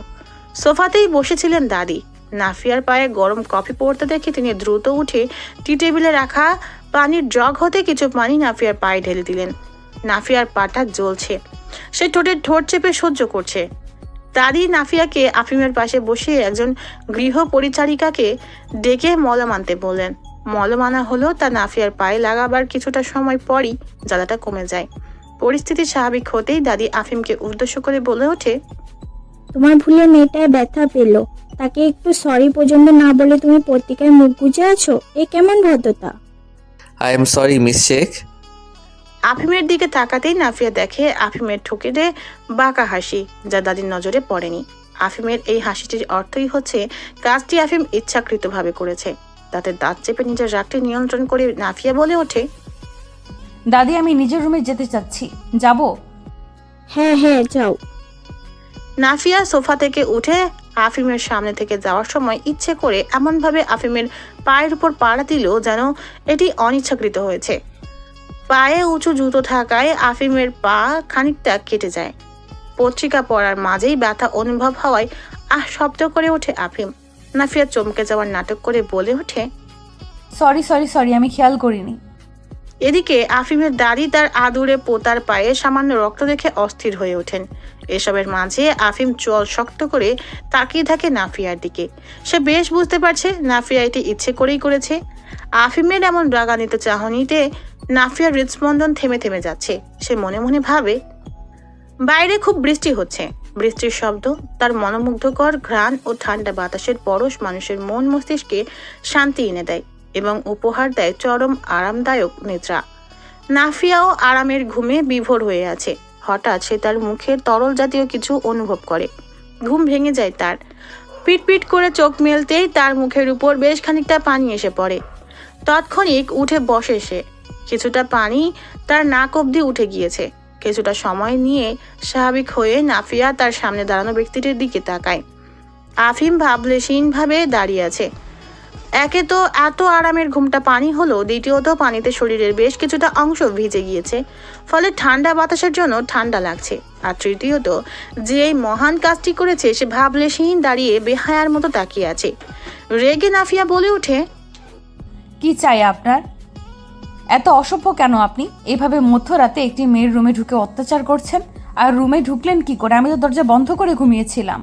সোফাতেই বসেছিলেন দাদি। নাফিয়ার পায়ে গরম কফি পড়তে দেখে তিনি দ্রুত উঠে টি টেবিলে রাখা পানির জগ হতে কিছু পানি নাফিয়ার পায়ে ঢেলে দিলেন। নাফিয়ার পাটা জ্বলছে, সে ঠোঁটের ঠোঁট চেপে সহ্য করছে। দাদি নাফিয়াকে আফিমের পাশে বসিয়ে একজন গৃহ পরিচারিকাকে ডেকে মলম আনতে বললেন। মলম আনা হলো, তা নাফিয়ার পায়ে লাগাবার কিছুটা সময় পরই জ্বালাটা কমে যায়। পরিস্থিতি স্বাভাবিক হতেই দাদি আফিমকে উদ্দেশ্য করে বলে ওঠে, তোমার ভুলে মেয়েটায় ব্যথা পেল, তাকে একটু সরি পর্যন্ত না বলে তুমি পত্রিকায় মুখ গুজে আছো, এ কেমন ভদ্রতা? I am sorry miss Sheikh. আফিমের দিকে তাকাতেই নাফিয়া দেখে আফিমের ঠোঁটে বাঁকা হাসি, যা দাদির নজরে পড়েনি। আফিমের এই হাসিটির অর্থই হচ্ছে কাজটি আফিম ইচ্ছাকৃতভাবে করেছে। তাতে দাঁত চেপে নিজের রাগটি নিয়ন্ত্রণ করে নাফিয়া বলে ওঠে, দাদি, আমি নিজের রুমে যেতে চাচ্ছি, যাব? হ্যাঁ হ্যাঁ, যাও। নাফিয়া সোফা থেকে উঠে আফিমের সামনে থেকে যাওয়ার সময় ইচ্ছে করে এমনভাবে আফিমের পায়ের উপর পাড়া দিল যেন এটি অনিচ্ছাকৃত হয়েছে। পায়ে উঁচু জুতো থাকায় আফিমের পা খানিকটা কেটে যায়। পত্রিকা পড়ার মাঝেই ব্যথা অনুভব হওয়ায় শব্দ করে ওঠে আফিম। নাফিয়া চমকে যাওয়ার নাটক করে বলে ওঠে, সরি সরি সরি, আমি খেয়াল করিনি। এদিকে আফিমের দাদি তার আদুরে পোতার পায়ে সামান্য রক্ত দেখে অস্থির হয়ে ওঠেন। এসবের মাঝে আফিম চোয়াল শক্ত করে তাকিয়ে থাকে নাফিয়ার দিকে। সে বেশ বুঝতে পারছে নাফিয়া এটি ইচ্ছে করেই করেছে। আফিমের এমন রাগান্বিত চাহনিতে নাফিয়ার হৃদস্পন্দন থেমে থেমে যাচ্ছে। সে মনে মনে ভাবে, বাইরে খুব বৃষ্টি হচ্ছে। বৃষ্টির শব্দ, তার মনোমুগ্ধকর ঘ্রাণ ও ঠান্ডা বাতাসের পরশ মানুষের মন মস্তিষ্কে শান্তি এনে দেয় এবং উপহার দেয় চরম আরামদায়ক নিদ্রা। নাফিয়াও আরামের ঘুমে বিভোর হয়ে আছে। হঠাৎ সে তার মুখের তরল জাতীয় কিছু অনুভব করে। ঘুম ভেঙে যায় তার। পিটপিট করে চোখ মেলতেই তার মুখের উপর বেশ খানিকটা পানি এসে পড়ে। তৎক্ষণিক উঠে বসে সে। কিছুটা পানি তার নাক অবধি উঠে গিয়েছে। কিছুটা সময় নিয়ে স্বাভাবিক হয়ে নাফিয়া তার সামনে দাঁড়ানো ব্যক্তিটির দিকে তাকায়। আফিম ভাবলেশীনভাবে দাঁড়িয়ে আছে। একে তো এত আরামের ঘুমটা পানি হলো, দ্বিতীয়ত পানিতে শরীরের বেশ কিছুটা অংশ ভিজে গিয়েছে, ফলে ঠান্ডা বাতাসের জন্য ঠান্ডা লাগছে। আর তৃতীয়ত, যে এই মহান কাজটি করেছে সে ভাবলেশীন দাঁড়িয়ে বেহায়ার মতো তাকিয়ে আছে। রেগে নাফিয়া বলে ওঠে, কি চাই আপনার? এত অসভ্য কেন আপনি? এভাবে মধ্যরাতে একটি মেয়ের রুমে ঢুকে অত্যাচার করছেন। আর রুমে ঢুকলেন কি করে? আমি তো দরজা বন্ধ করে ঘুমিয়েছিলাম।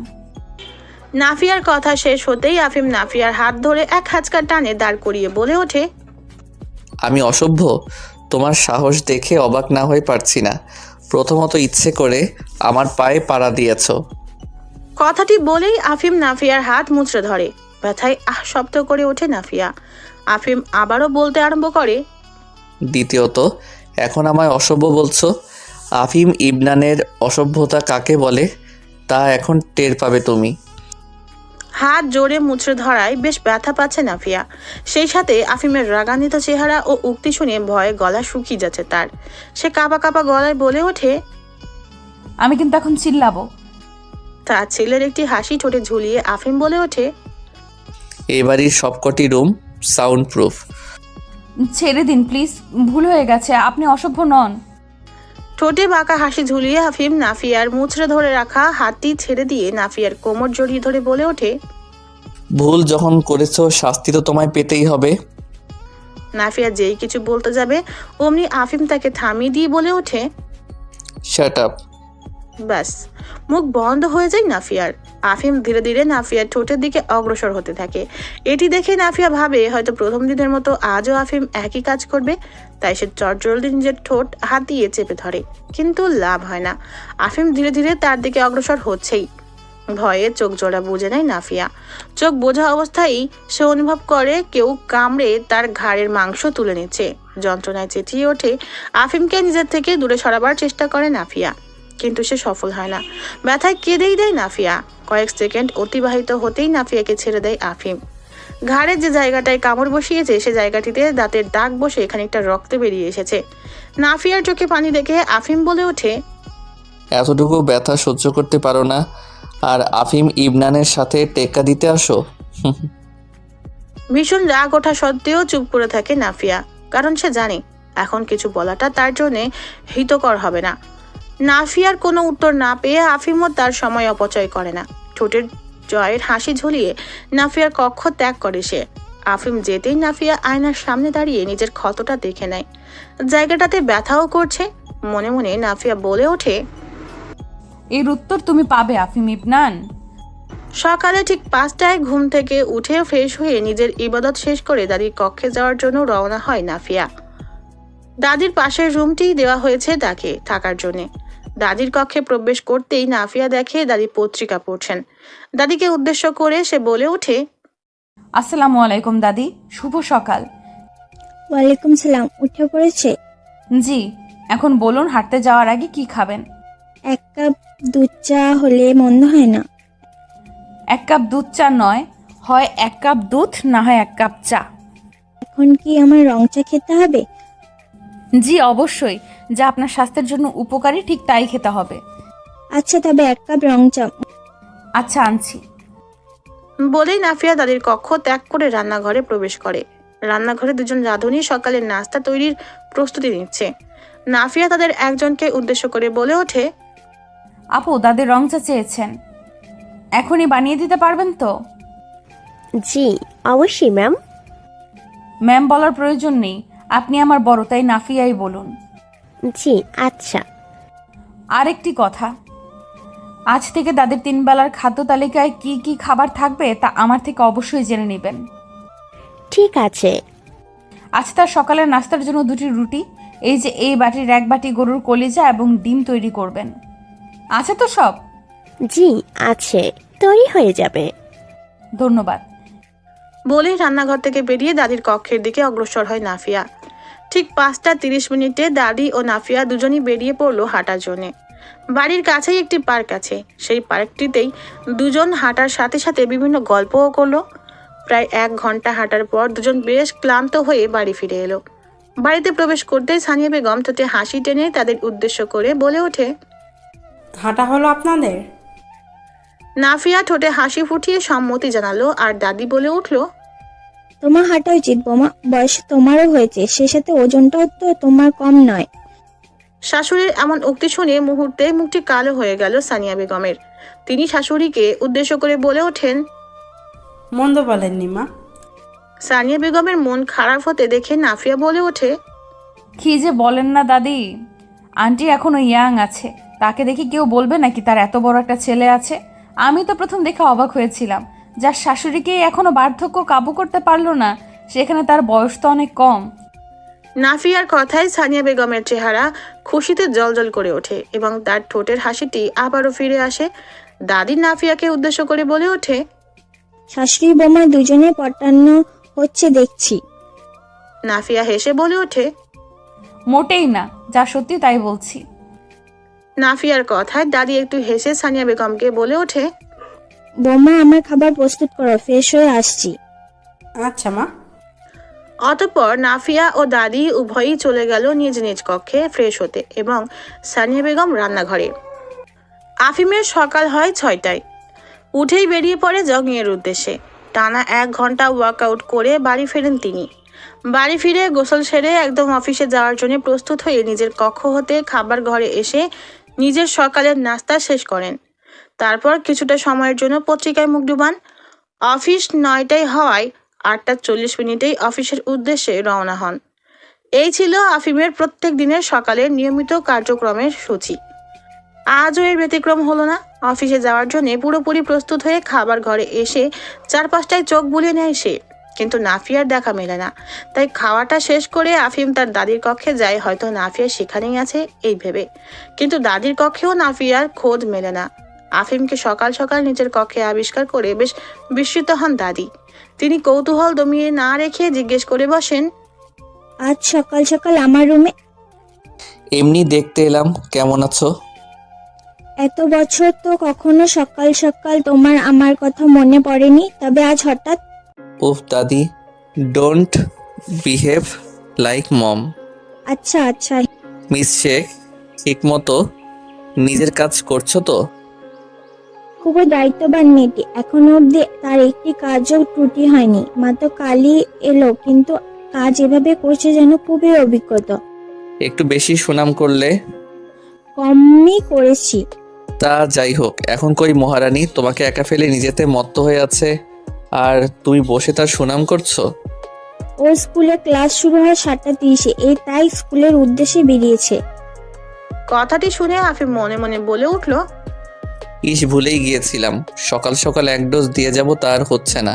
নাফিয়ার কথা শেষ হতেই আফিম নাফিয়ার হাত ধরে এক হাঁচকা টানে দাঁড় করিয়ে বলে ওঠে, আমি অসভ্য? তোমার সাহস দেখে অবাক না হয়ে পারছি না। প্রথমত ইচ্ছে করে আমার পায়ে পাড়া দিয়েছ। কথাটি বলেই আফিম নাফিয়ার হাত মুচড়ে ধরে। ব্যথায় শব্দ করে ওঠে নাফিয়া। আফিম আবারও বলতে আরম্ভ করে, দ্বিতীয়ত, এখন আমায় অসভ্য বলছো। আফিম ইবনানের অসভ্যতা কাকে বলে তা এখন টের পাবে তুমি। হাত জোরে মুচড়ে ধরায় বেশ ব্যথা পাচ্ছে নাফিয়া। সেই সাথে আফিমের রাগান্বিত চেহারা ও উক্তি শুনে ভয়ে গলা শুকিয়ে যাচ্ছে তার। সে কাঁপা কাঁপা গলায় বলে ওঠে, আমি কিন্তু এখন চিল্লাবো। তার ছেলের একটি হাসি ঠোঁটে ঝুলিয়ে আফিম বলে ওঠে, এ বাড়ির সবকটি রুম সাউন্ড প্রুফ। ছেড়ে দিন প্লিজ, ভুল হয়ে গেছে, আপনি অসভ্য নন। ঠোঁটে বাঁকা হাসি ঝুলিয়ে আফিম নাফিয়ার মুচড়ে ধরে রাখা হাতটি ছেড়ে দিয়ে নাফিয়ার কোমর জড়িয়ে ধরে বলে ওঠে, ভুল যখন করেছো শাস্তি তো তোমায় পেতেই হবে। নাফিয়া যেই কিছু বলতে যাবে অমনি আফিম তাকে থামিয়ে দিয়ে বলে ওঠে, শাট আপ। ব্যাস, মুখ বন্ধ হয়ে যায় নাফিয়ার। আফিম ধীরে ধীরে নাফিয়ার ঠোঁটের দিকে অগ্রসর হতে থাকে। এটি দেখে নাফিয়া ভাবে হয়তো প্রথম দিনের মতো আজও আফিম একই কাজ করবে, তাই সে চটজলদি নিজের ঠোঁট হাত দিয়ে চেপে ধরে, কিন্তু লাভ হয় না। আফিম ধীরে ধীরে তার দিকে অগ্রসর হচ্ছেই। ভয়ে চোখ জোড়া বুঝে নেয় নাফিয়া। চোখ বোঝা অবস্থায় সে অনুভব করে কেউ কামড়ে তার ঘাড়ের মাংস তুলে নিচ্ছে। যন্ত্রণায় চেঁচিয়ে ওঠে। আফিমকে নিজের থেকে দূরে সরাবার চেষ্টা করে নাফিয়া, কিন্তু সে সফল হয় না। ব্যথায় কেঁদেই দেয় নাফিয়া। কয়েক সেকেন্ড অতিবাহিত হতেই নাফিয়াকে ছেড়ে দেয় আফিম। ঘাড়ের যে জায়গাটায় কামড় বসিয়েছে সে জায়গাটিতে দাঁতের দাগ বসে খানিকটা রক্ত বেরিয়ে এসেছে। নাফিয়ার চোখে পানি দেখে আফিম বলে ওঠে, এতটুকু ব্যথা সহ্য করতে পারো না আর আফিম ইবনানের সাথে টেক্কা দিতে আসো? ভীষণ রাগ ওঠা সত্ত্বেও চুপ করে থাকে নাফিয়া, কারণ সে জানে এখন কিছু বলাটা তার জন্যে হিতকর হবে না। নাফিয়ার কোনো উত্তর না পেয়ে আফিমও তার সময় অপচয় করে না। ঠোঁটের জয়ের হাসি ঝুলিয়ে নাফিয়ার কক্ষ ত্যাগ করে সে। আফিম যেতেই নাফিয়া আয়নার সামনে দাঁড়িয়ে নিজের ক্ষতটা দেখে নেয়। জায়গাটাতে ব্যথাও করছে। মনে মনে নাফিয়া বলে ওঠে, এর উত্তর তুমি পাবে আফিম ইবনান। সকালে ঠিক 5টায় ঘুম থেকে উঠে ফ্রেশ হয়ে নিজের ইবাদত শেষ করে দাদির কক্ষে যাওয়ার জন্য রওনা হয় নাফিয়া। দাদির পাশের রুমটিই দেওয়া হয়েছে তাকে থাকার জন্য। দাদির কক্ষে প্রবেশ করতেই নাফিয়া দেখে দাদি পত্রিকা পড়ছেন। দাদিকে উদ্দেশ্য করে সে বলে ওঠে, আসসালামু আলাইকুম দাদি, শুভ সকাল। ওয়ালাইকুম সালাম। উঠে পড়েছে? জি, এখন বলুন হাঁটতে যাওয়ার আগে কি খাবেন? 1 কাপ দুধ চা হলে মন্দ হয় না। 1 কাপ দুধ চা নয়, হয় 1 কাপ দুধ না হয় 1 কাপ চা। এখন কি আমার রং চা খেতে হবে? জি অবশ্যই, যা আপনার স্বাস্থ্যের জন্য উপকারী ঠিক তাই খেতে হবে। আচ্ছা, তবে 1 কাপ রং চা। আচ্ছা আনছি। বলেই নাফিয়া দাদির কক্ষ ত্যাগ করে রান্নাঘরে প্রবেশ করে। রান্নাঘরে দুজন রাঁধুনি সকালের নাস্তা তৈরির প্রস্তুতি নিচ্ছে। নাফিয়া তাদের একজনকে উদ্দেশ্য করে বলে ওঠে, আপু, দাদির রং চা চেয়েছেন, এখনই বানিয়ে দিতে পারবেন তো? জি অবশ্যই ম্যাম। ম্যাম বলার প্রয়োজন নেই, আপনি আমার বড়, তাই নাফিয়াই বলুন। জি আচ্ছা। আরেকটি কথা, আজ থেকে দাদির 3 বেলার খাদ্য তালিকায় কি কি খাবার থাকবে তা আমার থেকে অবশ্যই জেনে নেবেন। ঠিক আছে। আজ তার সকালের নাস্তার জন্য 2টি রুটি, এই যে এই বাটির 1 বাটি গরুর কলিজা এবং ডিম তৈরি করবেন। আছে তো সব? জি আছে, তৈরি হয়ে যাবে। ধন্যবাদ। বলেই রান্নাঘর থেকে বেরিয়ে দাদির কক্ষের দিকে অগ্রসর হয় নাফিয়া। ঠিক 5:30 দাদি ও নাফিয়া দুজনই বেরিয়ে পড়লো হাঁটার জন্যে। বাড়ির কাছেই একটি পার্ক আছে। সেই পার্কটিতেই দুজন হাঁটার সাথে সাথে বিভিন্ন গল্পও করলো। প্রায় 1 ঘন্টা হাঁটার পর দুজন বেশ ক্লান্ত হয়ে বাড়ি ফিরে এলো। বাড়িতে প্রবেশ করতেই সানিয়া বেগম ঠোঁটে হাসি টেনে তাদের উদ্দেশ্য করে বলে ওঠে, হাঁটা হলো আপনাদের? নাফিয়া ঠোঁটে হাসি ফুটিয়ে সম্মতি জানালো আর দাদি বলে উঠলো, তোমার হাঁটা উচিত বোমা, বয়স তোমারও হয়েছে, সে সাথে ওজনটাও তো তোমার কম নয়। শাশুড়ির এমন উক্তি শুনে মুহূর্তে মুখটি কালো হয়ে গেল সানিয়া বেগমের। তিনি শাশুড়িকে উদ্দেশ্য করে বলে ওঠেন, মন্দ বলেননি মা। সানিয়া বেগমের মন খারাপ হতে দেখে নাফিয়া বলে ওঠে, কি যে বলেন না দাদি, আন্টি এখনো ইয়াং আছে, তাকে দেখে কেউ বলবে নাকি তার এত বড় একটা ছেলে আছে? আমি তো প্রথম দেখে অবাক হয়েছিলাম, যার শাশুড়িকে এখনো বার্ধক্য কাবু করতে পারলো না, সেখানে তার বয়স তো অনেক কম। নাফিয়ার কথায় সানিয়া বেগমের চেহারা খুশিতে জ্বলজ্বল করে ওঠে এবং তার ঠোঁটের হাসিটি আবারও ফিরে আসে। দাদি নাফিয়াকে উদ্দেশ্য করে বলে ওঠে, শাশুড়ি বোমা দুজনে পটানো হচ্ছে দেখছি। নাফিয়া হেসে বলে ওঠে, মোটেই না, যা সত্যি তাই বলছি। নাফিয়ার কথায় দাদি একটু হেসে সানিয়া বেগমকে বলে ওঠে, বোমা আমার খাবার প্রস্তুত করো, ফ্রেশ হয়ে আসছি। আচ্ছা মা। অতঃপর নাফিয়া ও দাদি উভয়ই চলে গেল নিজ নিজ কক্ষে ফ্রেশ হতে এবং সানিয়া বেগম রান্নাঘরে। আফিমের সকাল হয় 6টায়। উঠেই বেরিয়ে পড়ে জগিংয়ের উদ্দেশ্যে। টানা 1 ঘন্টা ওয়ার্কআউট করে বাড়ি ফেরেন তিনি। বাড়ি ফিরে গোসল সেরে একদম অফিসে যাওয়ার জন্য প্রস্তুত হয়ে নিজের কক্ষ হতে খাবার ঘরে এসে নিজের সকালের নাস্তা শেষ করেন। তারপর কিছুটা সময়ের জন্য পত্রিকায় মুখ ডুবান। অফিস 9টায় হওয়ায় 8:40 অফিসের উদ্দেশ্যে রওনা হন। এই ছিল আফিমের প্রত্যেক দিনের সকালের নিয়মিত কার্যক্রমের সূচি। আজও এর ব্যতিক্রম হলো না। অফিসে যাওয়ার জন্য পুরোপুরি প্রস্তুত হয়ে খাবার ঘরে এসে 4-5টায় চোখ বুলিয়ে নেয় সে, কিন্তু নাফিয়ার দেখা মেলে না। তাই খাওয়াটা শেষ করে আফিম তার দাদির কক্ষে যায়, হয়তো নাফিয়া সেখানেই আছে এই ভেবে। কিন্তু দাদির কক্ষেও নাফিয়ার খোঁজ মেলে না। আফিমকে সকাল সকাল নিজের কক্ষে আবিষ্কার করে বেশ বিস্মিত হন দাদি। তিনি কৌতূহল দমিয়ে না রেখে জিজ্ঞেস করে বসেন, আজ সকাল সকাল আমার রুমে? এমনি দেখতে এলাম, কেমন আছো? এত বছর তো কখনো সকাল সকাল তোমার আমার কথা মনে পড়েনি, তবে আজ হঠাৎ? উফ দাদি, ডোন্ট বিহেভ লাইক মম। আচ্ছা আচ্ছা। মিস শেখ, ঠিক মতো নিজের কাজ করছো তো? খুবই দায়িত্ববান মেয়েটি, এখনো অব্দি তার একটি কাজও ত্রুটি হয়নি। মাত্র কালই এলো, কিন্তু কাজ এভাবে করছে যেন খুবই অভিজ্ঞতা। একটু বেশি সুনাম করলে। কমই করেছি। তা যাই হোক, এখন কই মহারানী? তোমাকে একা ফেলে নিজেতে মত্ত হয়ে আছে আর তুমি বসে তার সুনাম করছো? ওর স্কুলে ক্লাস শুরু হয় 7:30-এ, এই তাই স্কুলের উদ্দেশ্যে বেরিয়েছে। কথাটি শুনে আফিম মনে মনে বলে উঠল, ইস, ভুলেই গিয়েছিলাম, সকাল সকাল এক ডোজ দিয়ে যাব, তার হচ্ছে না।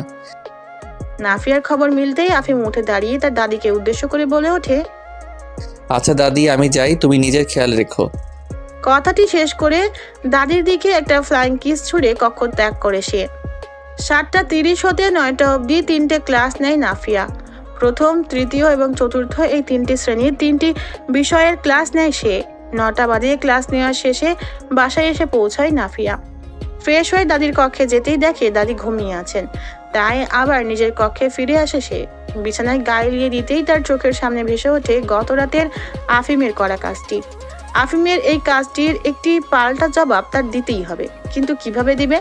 নাফিয়ার খবর মিলতেই আফিম উঠে দাঁড়িয়ে তার দাদিকে উদ্দেশ্য করে বলে ওঠে, আচ্ছা দাদি, আমি যাই, তুমি নিজের খেয়াল রেখো। কথাটি শেষ করে দাদির দিকে একটা ফ্লাইং কিস ছুড়ে কক্ষ ত্যাগ করে সে। 7:30 হতে 9টা অবধি 3টে ক্লাস নেয় নাফিয়া। প্রথম, তৃতীয় এবং চতুর্থ এই 3টি শ্রেণীর 3টি বিষয়ের ক্লাস নেয় সে। 9টা বাজে ক্লাস নেওয়ার শেষে বাসায় এসে পৌঁছায় নাফিয়া। ফ্রেশ হয়ে দাদির কক্ষে যেতেই দেখে দাদি ঘুমিয়ে আছেন, তাই আবার নিজের কক্ষে ফিরে আসে সে। বিছানায় গায়ে লিয়ে দিতেই তার চোখের সামনে ভেসে ওঠে গত রাতের আফিমের করা কাজটি। আফিমের এই কাজটির একটি পাল্টা জবাব তার দিতেই হবে, কিন্তু কিভাবে দিবে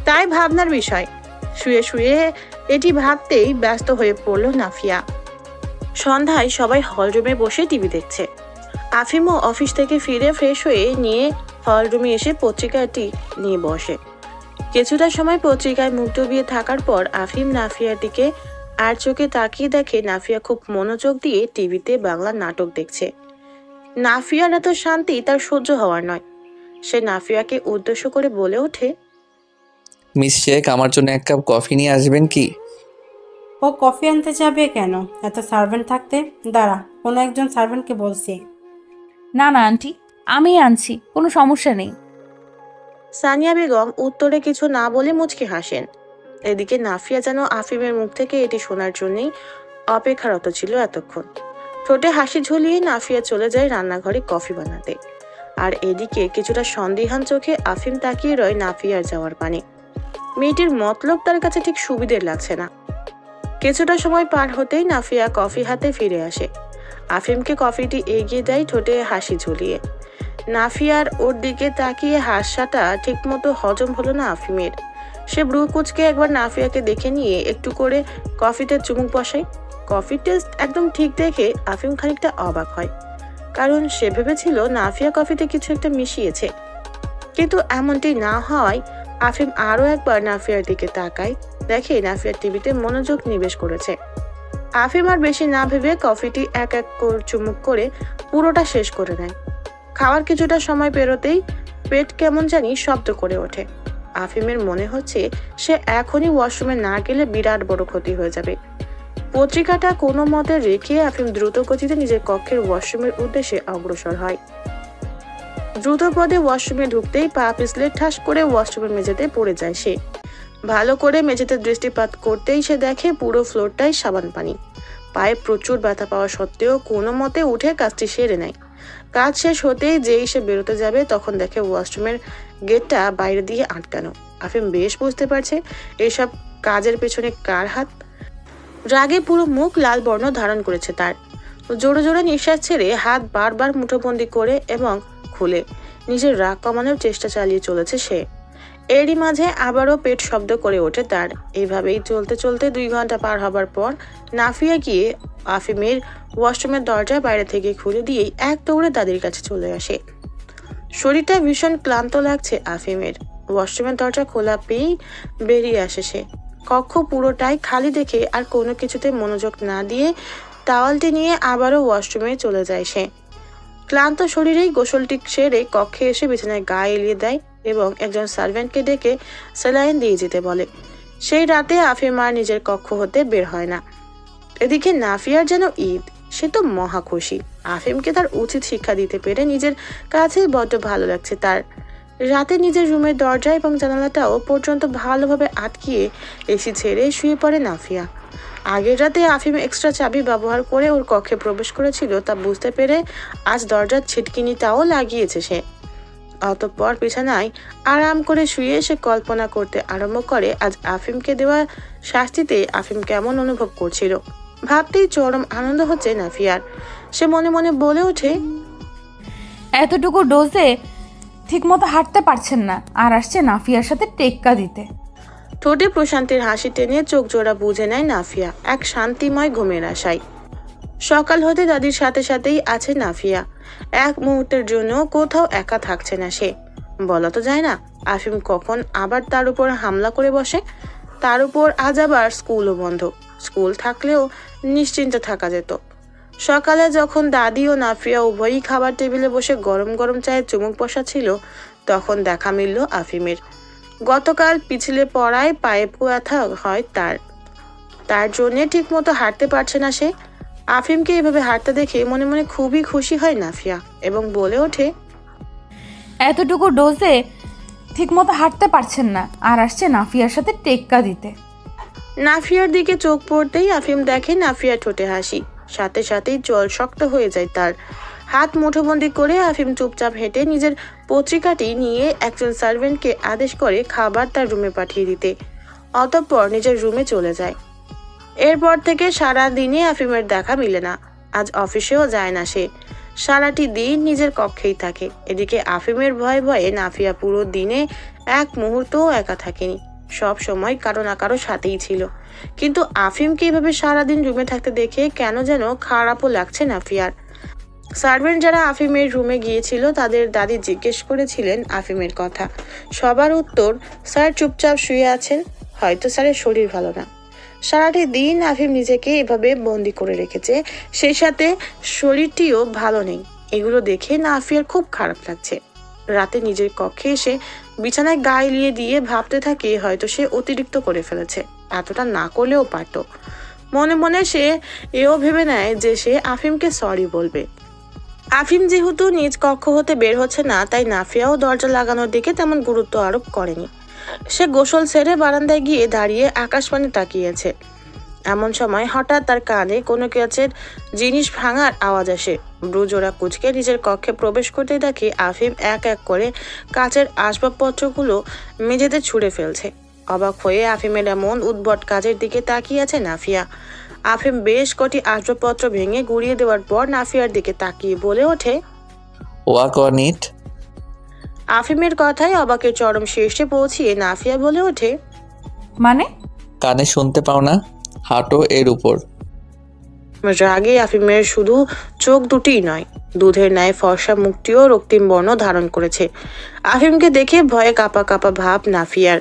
তাই ভাবনার বিষয়। শুয়ে শুয়ে এটি ভাবতেই ব্যস্ত হয়ে পড়ল নাফিয়া। সন্ধ্যায় সবাই হলরুমে বসে টিভি দেখছে। আফিমও অফিস থেকে ফিরে ফ্রেশ হয়ে নিয়ে হলরুমে এসে পত্রিকাটি নিয়ে বসে। কিছুটা সময় পত্রিকায় মুখ ডুবিয়ে থাকার পর আফিম নাফিয়ার দিকে আর চোখে তাকিয়ে দেখে নাফিয়া খুব মনোযোগ দিয়ে টিভিতে বাংলা নাটক দেখছে। নাফিয়ার এত শান্তি তার সহ্য হওয়ার নয়। সে নাফিয়াকে উদ্দেশ্য করে বলে ওঠে, মিস শেখ, আমার জন্য এক কাপ কফি নিয়ে আসবেন কি? ও কফি আনতে যাবে কেন? এত সার্ভেন্ট থাকতে? দাঁড়া, কোনো একজন সার্ভেন্টকে বলছি। না না আন্টি, আমি আনছি, কোনো সমস্যা নেই। সানিয়া বেগম উত্তরে কিছু না বলে মুচকি হাসেন। এদিকে নাফিয়া যেন আফিমের মুখ থেকে এটি শোনার জন্যই অপেক্ষারত ছিল এতক্ষণ। ঠোঁটে হাসি ঝুলিয়ে নাফিয়া চলে যায় রান্নাঘরে কফি বানাতে। আর এদিকে কিছুটা সন্দিহান চোখে আফিম তাকিয়ে রয় নাফিয়ার যাওয়ার পানে। মেয়েটির মতলব তার কাছে ঠিক সুবিধের লাগছে না। কিছুটা সময় পার হতেই নাফিয়া কফি হাতে ফিরে আসে। আফিমকে কফিটি এগিয়ে দেয় ঠোঁটে হাসি ঝুলিয়ে। নাফিয়ার ওর দিকে তাকিয়ে হাসাটা ঠিক মতো হজম হলো না আফিমের। সে ব্রু কুচকে একবার নাফিয়াকে দেখে নিয়ে একটু করে কফিতে চুমুক বসায়। কফির টেস্ট একদম ঠিক দেখে আফিম খানিকটা অবাক হয়, কারণ সে ভেবেছিল নাফিয়া কফিতে কিছু একটা মিশিয়েছে। কিন্তু এমনটি না হওয়ায় আফিম আরও একবার নাফিয়ার দিকে তাকায়, দেখে নাফিয়ার টিভিতে মনোযোগ নিবেশ করেছে। আফিম আর বেশি না ভেবে কফিটি এক এক চুমুক করে পুরোটা শেষ করে নেয়। খাওয়ার কিছুটা সময় পেরোতেই পেট কেমন জানি শব্দ করে ওঠে। আফিমের মনে হচ্ছে সে এখনই ওয়াশরুমে না গেলে বিরাট বড় ক্ষতি হয়ে যাবে। পত্রিকাটা কোনো মতে রেখে আফিম দ্রুত গতিতে নিজের কক্ষের ওয়াশরুমের উদ্দেশ্যে অগ্রসর হয়। দ্রুত পদে ওয়াশরুমে ঢুকতেই পা পিছলে ঠাস করে ওয়াশরুমের মেঝেতে পড়ে যায় সে। ভালো করে মেঝেতে দৃষ্টিপাত করতেই সে দেখে পুরো ফ্লোরটাই সাবান পানি। পায়ে প্রচুর ব্যথা পাওয়া সত্ত্বেও কোনো মতে উঠে কাজটি সেরে নেয়। কাজ শেষ হতেই যেই সে বেরোতে যাবে তখন দেখে ওয়াশরুমের গেটটা বাইরে দিয়ে আটকানো। আফিম বেশ বুঝতে পারছে এসব কাজের পেছনে কার হাত। রাগে পুরো মুখ লাল বর্ণ ধারণ করেছে তার। জোরে জোরে নিঃশ্বাস ছেড়ে হাত বারবার মুঠোবন্দি করে এবং খুলে নিজের রাগ কমানোর চেষ্টা চালিয়ে চলেছে সে। এরই মাঝে আবারও পেট শব্দ করে ওঠে তার। এইভাবেই চলতে চলতে 2 ঘন্টা পার হবার পর নাফিয়া গিয়ে আফিমের ওয়াশরুমের দরজা বাইরে থেকে খুলে দিয়েই এক দৌড়ে দাদির কাছে চলে আসে। শরীরটা ভীষণ ক্লান্ত লাগছে আফিমের। ওয়াশরুমের দরজা খোলা পেয়েই বেরিয়ে আসে সে। কক্ষ পুরোটাই খালি দেখে আর কোনো কিছুতে মনোযোগ না দিয়ে টাওয়ালটি নিয়ে আবারও ওয়াশরুমে চলে যায় সে। ক্লান্ত শরীরেই গোসলটি সেরে কক্ষে এসে বিছানায় গা এলিয়ে দেয় এবং একজন সার্ভেন্টকে ডেকে স্যালাইন দিয়ে যেতে বলে। সেই রাতে আফিম আর নিজের কক্ষ হতে বের হয় না। এদিকে নাফিয়ার যেন ঈদ, সে তো মহা খুশি। আফিমকে তার উচিত শিক্ষা দিতে পেরে নিজের কাছে বড্ড ভালো লাগছে তার। রাতে নিজের রুমের দরজা এবং জানালাটাও পর্যন্ত ভালোভাবে আটকিয়ে এসি ছেড়ে শুয়ে পড়ে নাফিয়া। আগের রাতে আফিম এক্সট্রা চাবি ব্যবহার করে ওর কক্ষে প্রবেশ করেছিল তা বুঝতে পেরে আজ দরজার ছিটকিনিটাও লাগিয়েছে সে। অতঃপর বিছানায় আরাম করে শুয়ে সে কল্পনা করতে আরম্ভ করে আজ আফিমকে দেওয়া শাস্তিতে আফিম কেমন অনুভব করছিল। ভাবতেই চরম আনন্দ হচ্ছে নাফিয়ার। সে মনে মনে বলে ওঠে, এতটুকু ডোজে ঠিকমতো হাঁটতে পারছেন না আর আসছে নাফিয়ার সাথে টেক্কা দিতে। ঠোঁটে প্রশান্তির হাসি টেনে চোখ জোড়া বুঝে নেয় নাফিয়া এক শান্তিময় ঘুমের আশায়। সকাল হতে দাদির সাথে সাথেই আছে নাফিয়া। এক মুহূর্তের জন্য কোথাও একা থাকছে না সে। বলা তো যায় না আফিম কখন আবার তার উপর হামলা করে বসে। তার উপর আজ আবার স্কুলও বন্ধ। স্কুল থাকলেও নিশ্চিন্ত থাকা যেত। সকালে যখন দাদি ও নাফিয়া উভয়ই খাবার টেবিলে বসে গরম গরম চায়ে চুমুক বসাচ্ছিল তখন দেখা মিলল আফিমের। গতকাল পিছলে পড়ায় পায়ে ব্যথা হয় তার জন্যে ঠিক মতো হাঁটতে পারছে না সে। আফিমকে এভাবে হাঁটতে দেখে মনে মনে খুবই খুশি হয় নাফিয়া এবং বলে ওঠে, এতটুকু ডোজে ঠিকমতো হাঁটতে পারছেন না আর আসছে নাফিয়ার সাথে টেক্কা দিতে। নাফিয়ার দিকে চোখ পড়তেই আফিম দেখে নাফিয়া ঠোঁটে হাসি, সাথে সাথেই জল শক্ত হয়ে যায় তার। হাত মুঠোবন্দি করে আফিম চুপচাপ হেঁটে নিজের পত্রিকাটি নিয়ে একজন সার্ভেন্টকে আদেশ করে খাবার তার রুমে পাঠিয়ে দিতে। অতঃপর নিজের রুমে চলে যায়। এরপর থেকে সারা দিনে আফিমের দেখা মিলে না। আজ অফিসেও যায় না সে। সারাটি দিন নিজের কক্ষেই থাকে। এদিকে আফিমের ভয়ে ভয়ে নাফিয়া পুরো দিনে এক মুহূর্তও একা থাকেনি। সব সময় কারো না কারো সাথেই ছিল। কিন্তু আফিমকে এইভাবে সারাদিন রুমে থাকতে দেখে কেন যেন খারাপও লাগছে নাফিয়ার। সার্ভেন্ট যারা আফিমের রুমে গিয়েছিল তাদের দাদি জিজ্ঞেস করেছিলেন আফিমের কথা। সবার উত্তর, স্যার চুপচাপ শুয়ে আছেন, হয়তো স্যারের শরীর ভালো না। সারাটি দিন আফিম নিজেকে এভাবে বন্দি করে রেখেছে, সেই সাথে শরীরটিও ভালো নেই। এগুলো দেখে নাফিয়ার খুব খারাপ লাগছে। রাতে নিজের কক্ষে এসে বিছানায় গা এলিয়ে দিয়ে ভাবতে থাকে হয়তো সে অতিরিক্ত করে ফেলেছে, এতটা না করলেও পারত। মনে মনে সে এও ভেবে নেয় যে সে আফিমকে সরি বলবে। আফিম যেহেতু নিজ কক্ষ হতে বের হচ্ছে না তাই নাফিয়াও দরজা লাগানোর দিকে তেমন গুরুত্ব আরোপ করেনি। সে গোসল সেরে বারান্দায় গিয়ে দাঁড়িয়ে আকাশপানে তাকিয়েছে। এমন সময় হঠাৎ তার কানে কোনো কাচের জিনিস ভাঙার আওয়াজ আসে। ব্রুজোড়া কুচকে নিজের কক্ষে প্রবেশ করতে দেখে আফিম এক এক করে কাচের আসবাবপত্রগুলো মেঝেতে ছুঁড়ে ফেলছে। অবাক হয়ে আফিমের এমন উদ্ভট কাজের দিকে তাকিয়ে আছে নাফিয়া। আফিম বেশ কটি আসবাবপত্র ভেঙে গুঁড়িয়ে দেওয়ার পর নাফিয়ার দিকে তাকিয়ে বলে ওঠে, ওয়াক অন ইট। আফিমের কথায় অবাকের চরম শীর্ষে পৌঁছিয়ে নাফিয়া বলে ওঠে, মানে? কানে শুনতে পাও না? হাঁটো এর উপর। রাগে আফিমের শুধু চোখ দুটিই নয়, দুধের ন্যায় ফর্সা মুখটিও রক্তিম বর্ণ ধারণ করেছে। আফিমকে দেখে ভয়ে কাঁপা কাঁপা ভাব নাফিয়ার।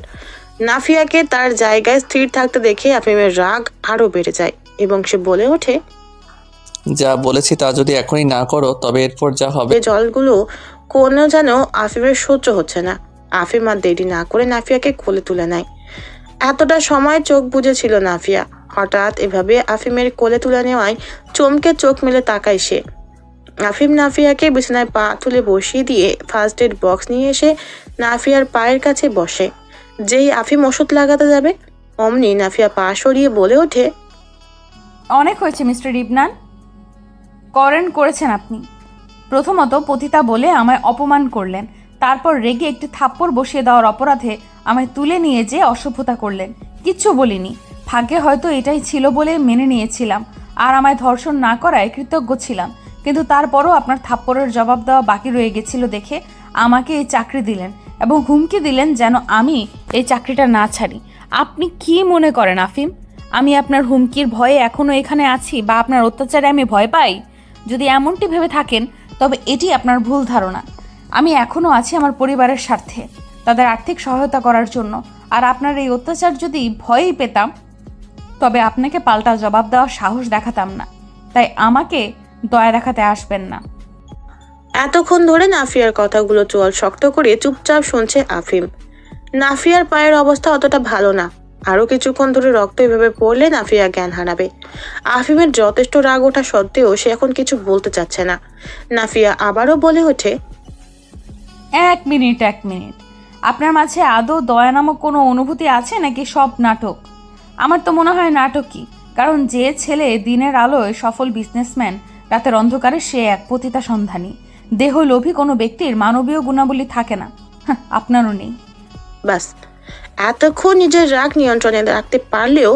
নাফিয়াকে তার জায়গায় স্থির থাকতে দেখে আফিমের রাগ আরো বেড়ে যায় এবং সে বলে ওঠে, যা বলেছি তা যদি এখনই না করো তবে এরপর যা হবে। জলগুলো কোনো যেন আফিমের সহ্য হচ্ছে না। আফিম আর দেরি না করে নাফিয়াকে কোলে তুলে নেয়। এতটা সময় চোখ বুজেছিল নাফিয়া। হঠাৎ এভাবে আফিমের কোলে তুলে নেওয়ায় চমকে চোখ মেলে তাকায় সে। আফিম নাফিয়াকে বিছানায় পা তুলে বসিয়ে দিয়ে ফার্স্ট এড বক্স নিয়ে এসে নাফিয়ার পায়ের কাছে বসে। যেই আফিম ওষুধ লাগাতে যাবে অমনি নাফিয়া পা সরিয়ে বলে ওঠে, অনেক হয়েছে মিস্টার ইবনান, করেছেন আপনি। প্রথমত পতিতা বলে আমায় অপমান করলেন, তারপর রেগে একটি থাপ্পড় বসিয়ে দেওয়ার অপরাধে আমায় তুলে নিয়ে যেয়ে অসভ্যতা করলেন। কিচ্ছু বলিনি, ভাগ্যে হয়তো এটাই ছিল বলে মেনে নিয়েছিলাম আর আমায় ধর্ষণ না করায় কৃতজ্ঞ ছিলাম। কিন্তু তারপরও আপনার থাপ্পড়ের জবাব দেওয়া বাকি রয়ে গেছিল দেখে আমাকে এই চাকরি দিলেন। এবং হুমকি দিলেন যেন আমি এই চাকরিটা না ছাড়ি। আপনি কি মনে করেন আফিম, আমি আপনার হুমকির ভয়ে এখনও এখানে আছি বা আপনার অত্যাচারে আমি ভয় পাই? যদি এমনটি ভেবে থাকেন তবে এটি আপনার ভুল ধারণা। আমি এখনও আছি আমার পরিবারের স্বার্থে, তাদের আর্থিক সহায়তা করার জন্য। আর আপনার এই অত্যাচার যদি ভয়েই পেতাম তবে আপনাকে পাল্টা জবাব দেওয়ার সাহস দেখাতাম না। তাই আমাকে দয়া দেখাতে আসবেন না। এতক্ষণ ধরে নাফিয়ার কথাগুলো চোয়াল শক্ত করে চুপচাপ শুনছে আফিম। নাফিয়ার পায়ের অবস্থা অতটা ভালো না। আরো কিছুক্ষণ ধরে রক্ত এভাবে পড়লে নাফিয়া জ্ঞান হারাবে। আফিমের যথেষ্ট রাগ ওঠা সত্ত্বেও সে এখন কিছু বলতে চাচ্ছে না। নাফিয়া আবারও বলে ওঠে, এক মিনিট, আপনার মাঝে আদৌ দয়া নামক কোনো অনুভূতি আছে নাকি সব নাটক? আমার তো মনে হয় নাটকই, কারণ যে ছেলে দিনের আলোয় সফল বিজনেসম্যান, রাতের অন্ধকারে সে এক পতিতা সন্ধানী। দেহ লোভী কোনো ব্যক্তির মানবীয় গুণাবলী থাকে না। আপনারও নেই। বাস। এতক্ষণ নিজের রাগ নিয়ন্ত্রণে রাখতে পারলেও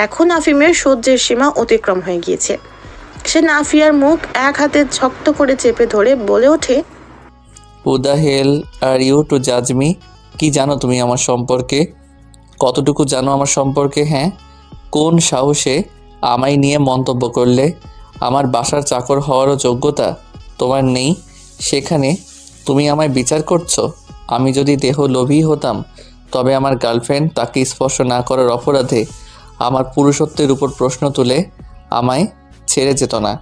এখন আফিমের সহ্যের সীমা অতিক্রম হয়ে গিয়েছে। সে নাফিয়ার মুখ এক হাতে শক্ত করে চেপে ধরে বলে ওঠে, who the hell are you to জাজ মি? কি জানো তুমি আমার সম্পর্কে? কতটুকু জানো আমার সম্পর্কে? হ্যাঁ, কোন সাহসে আমায় নিয়ে মন্তব্য করলে? আমার বাসার চাকর হওয়ারও যোগ্যতা তোমার নেই, সেখানে তুমি আমায় বিচার করছো? আমি যদি দেহ লোভী হতাম তবে আমার গার্লফ্রেন্ড তাকে স্পর্শ না করার অপরাধে আমার পুরুষত্বের উপর প্রশ্ন তুলে আমায় ছেড়ে যেত না।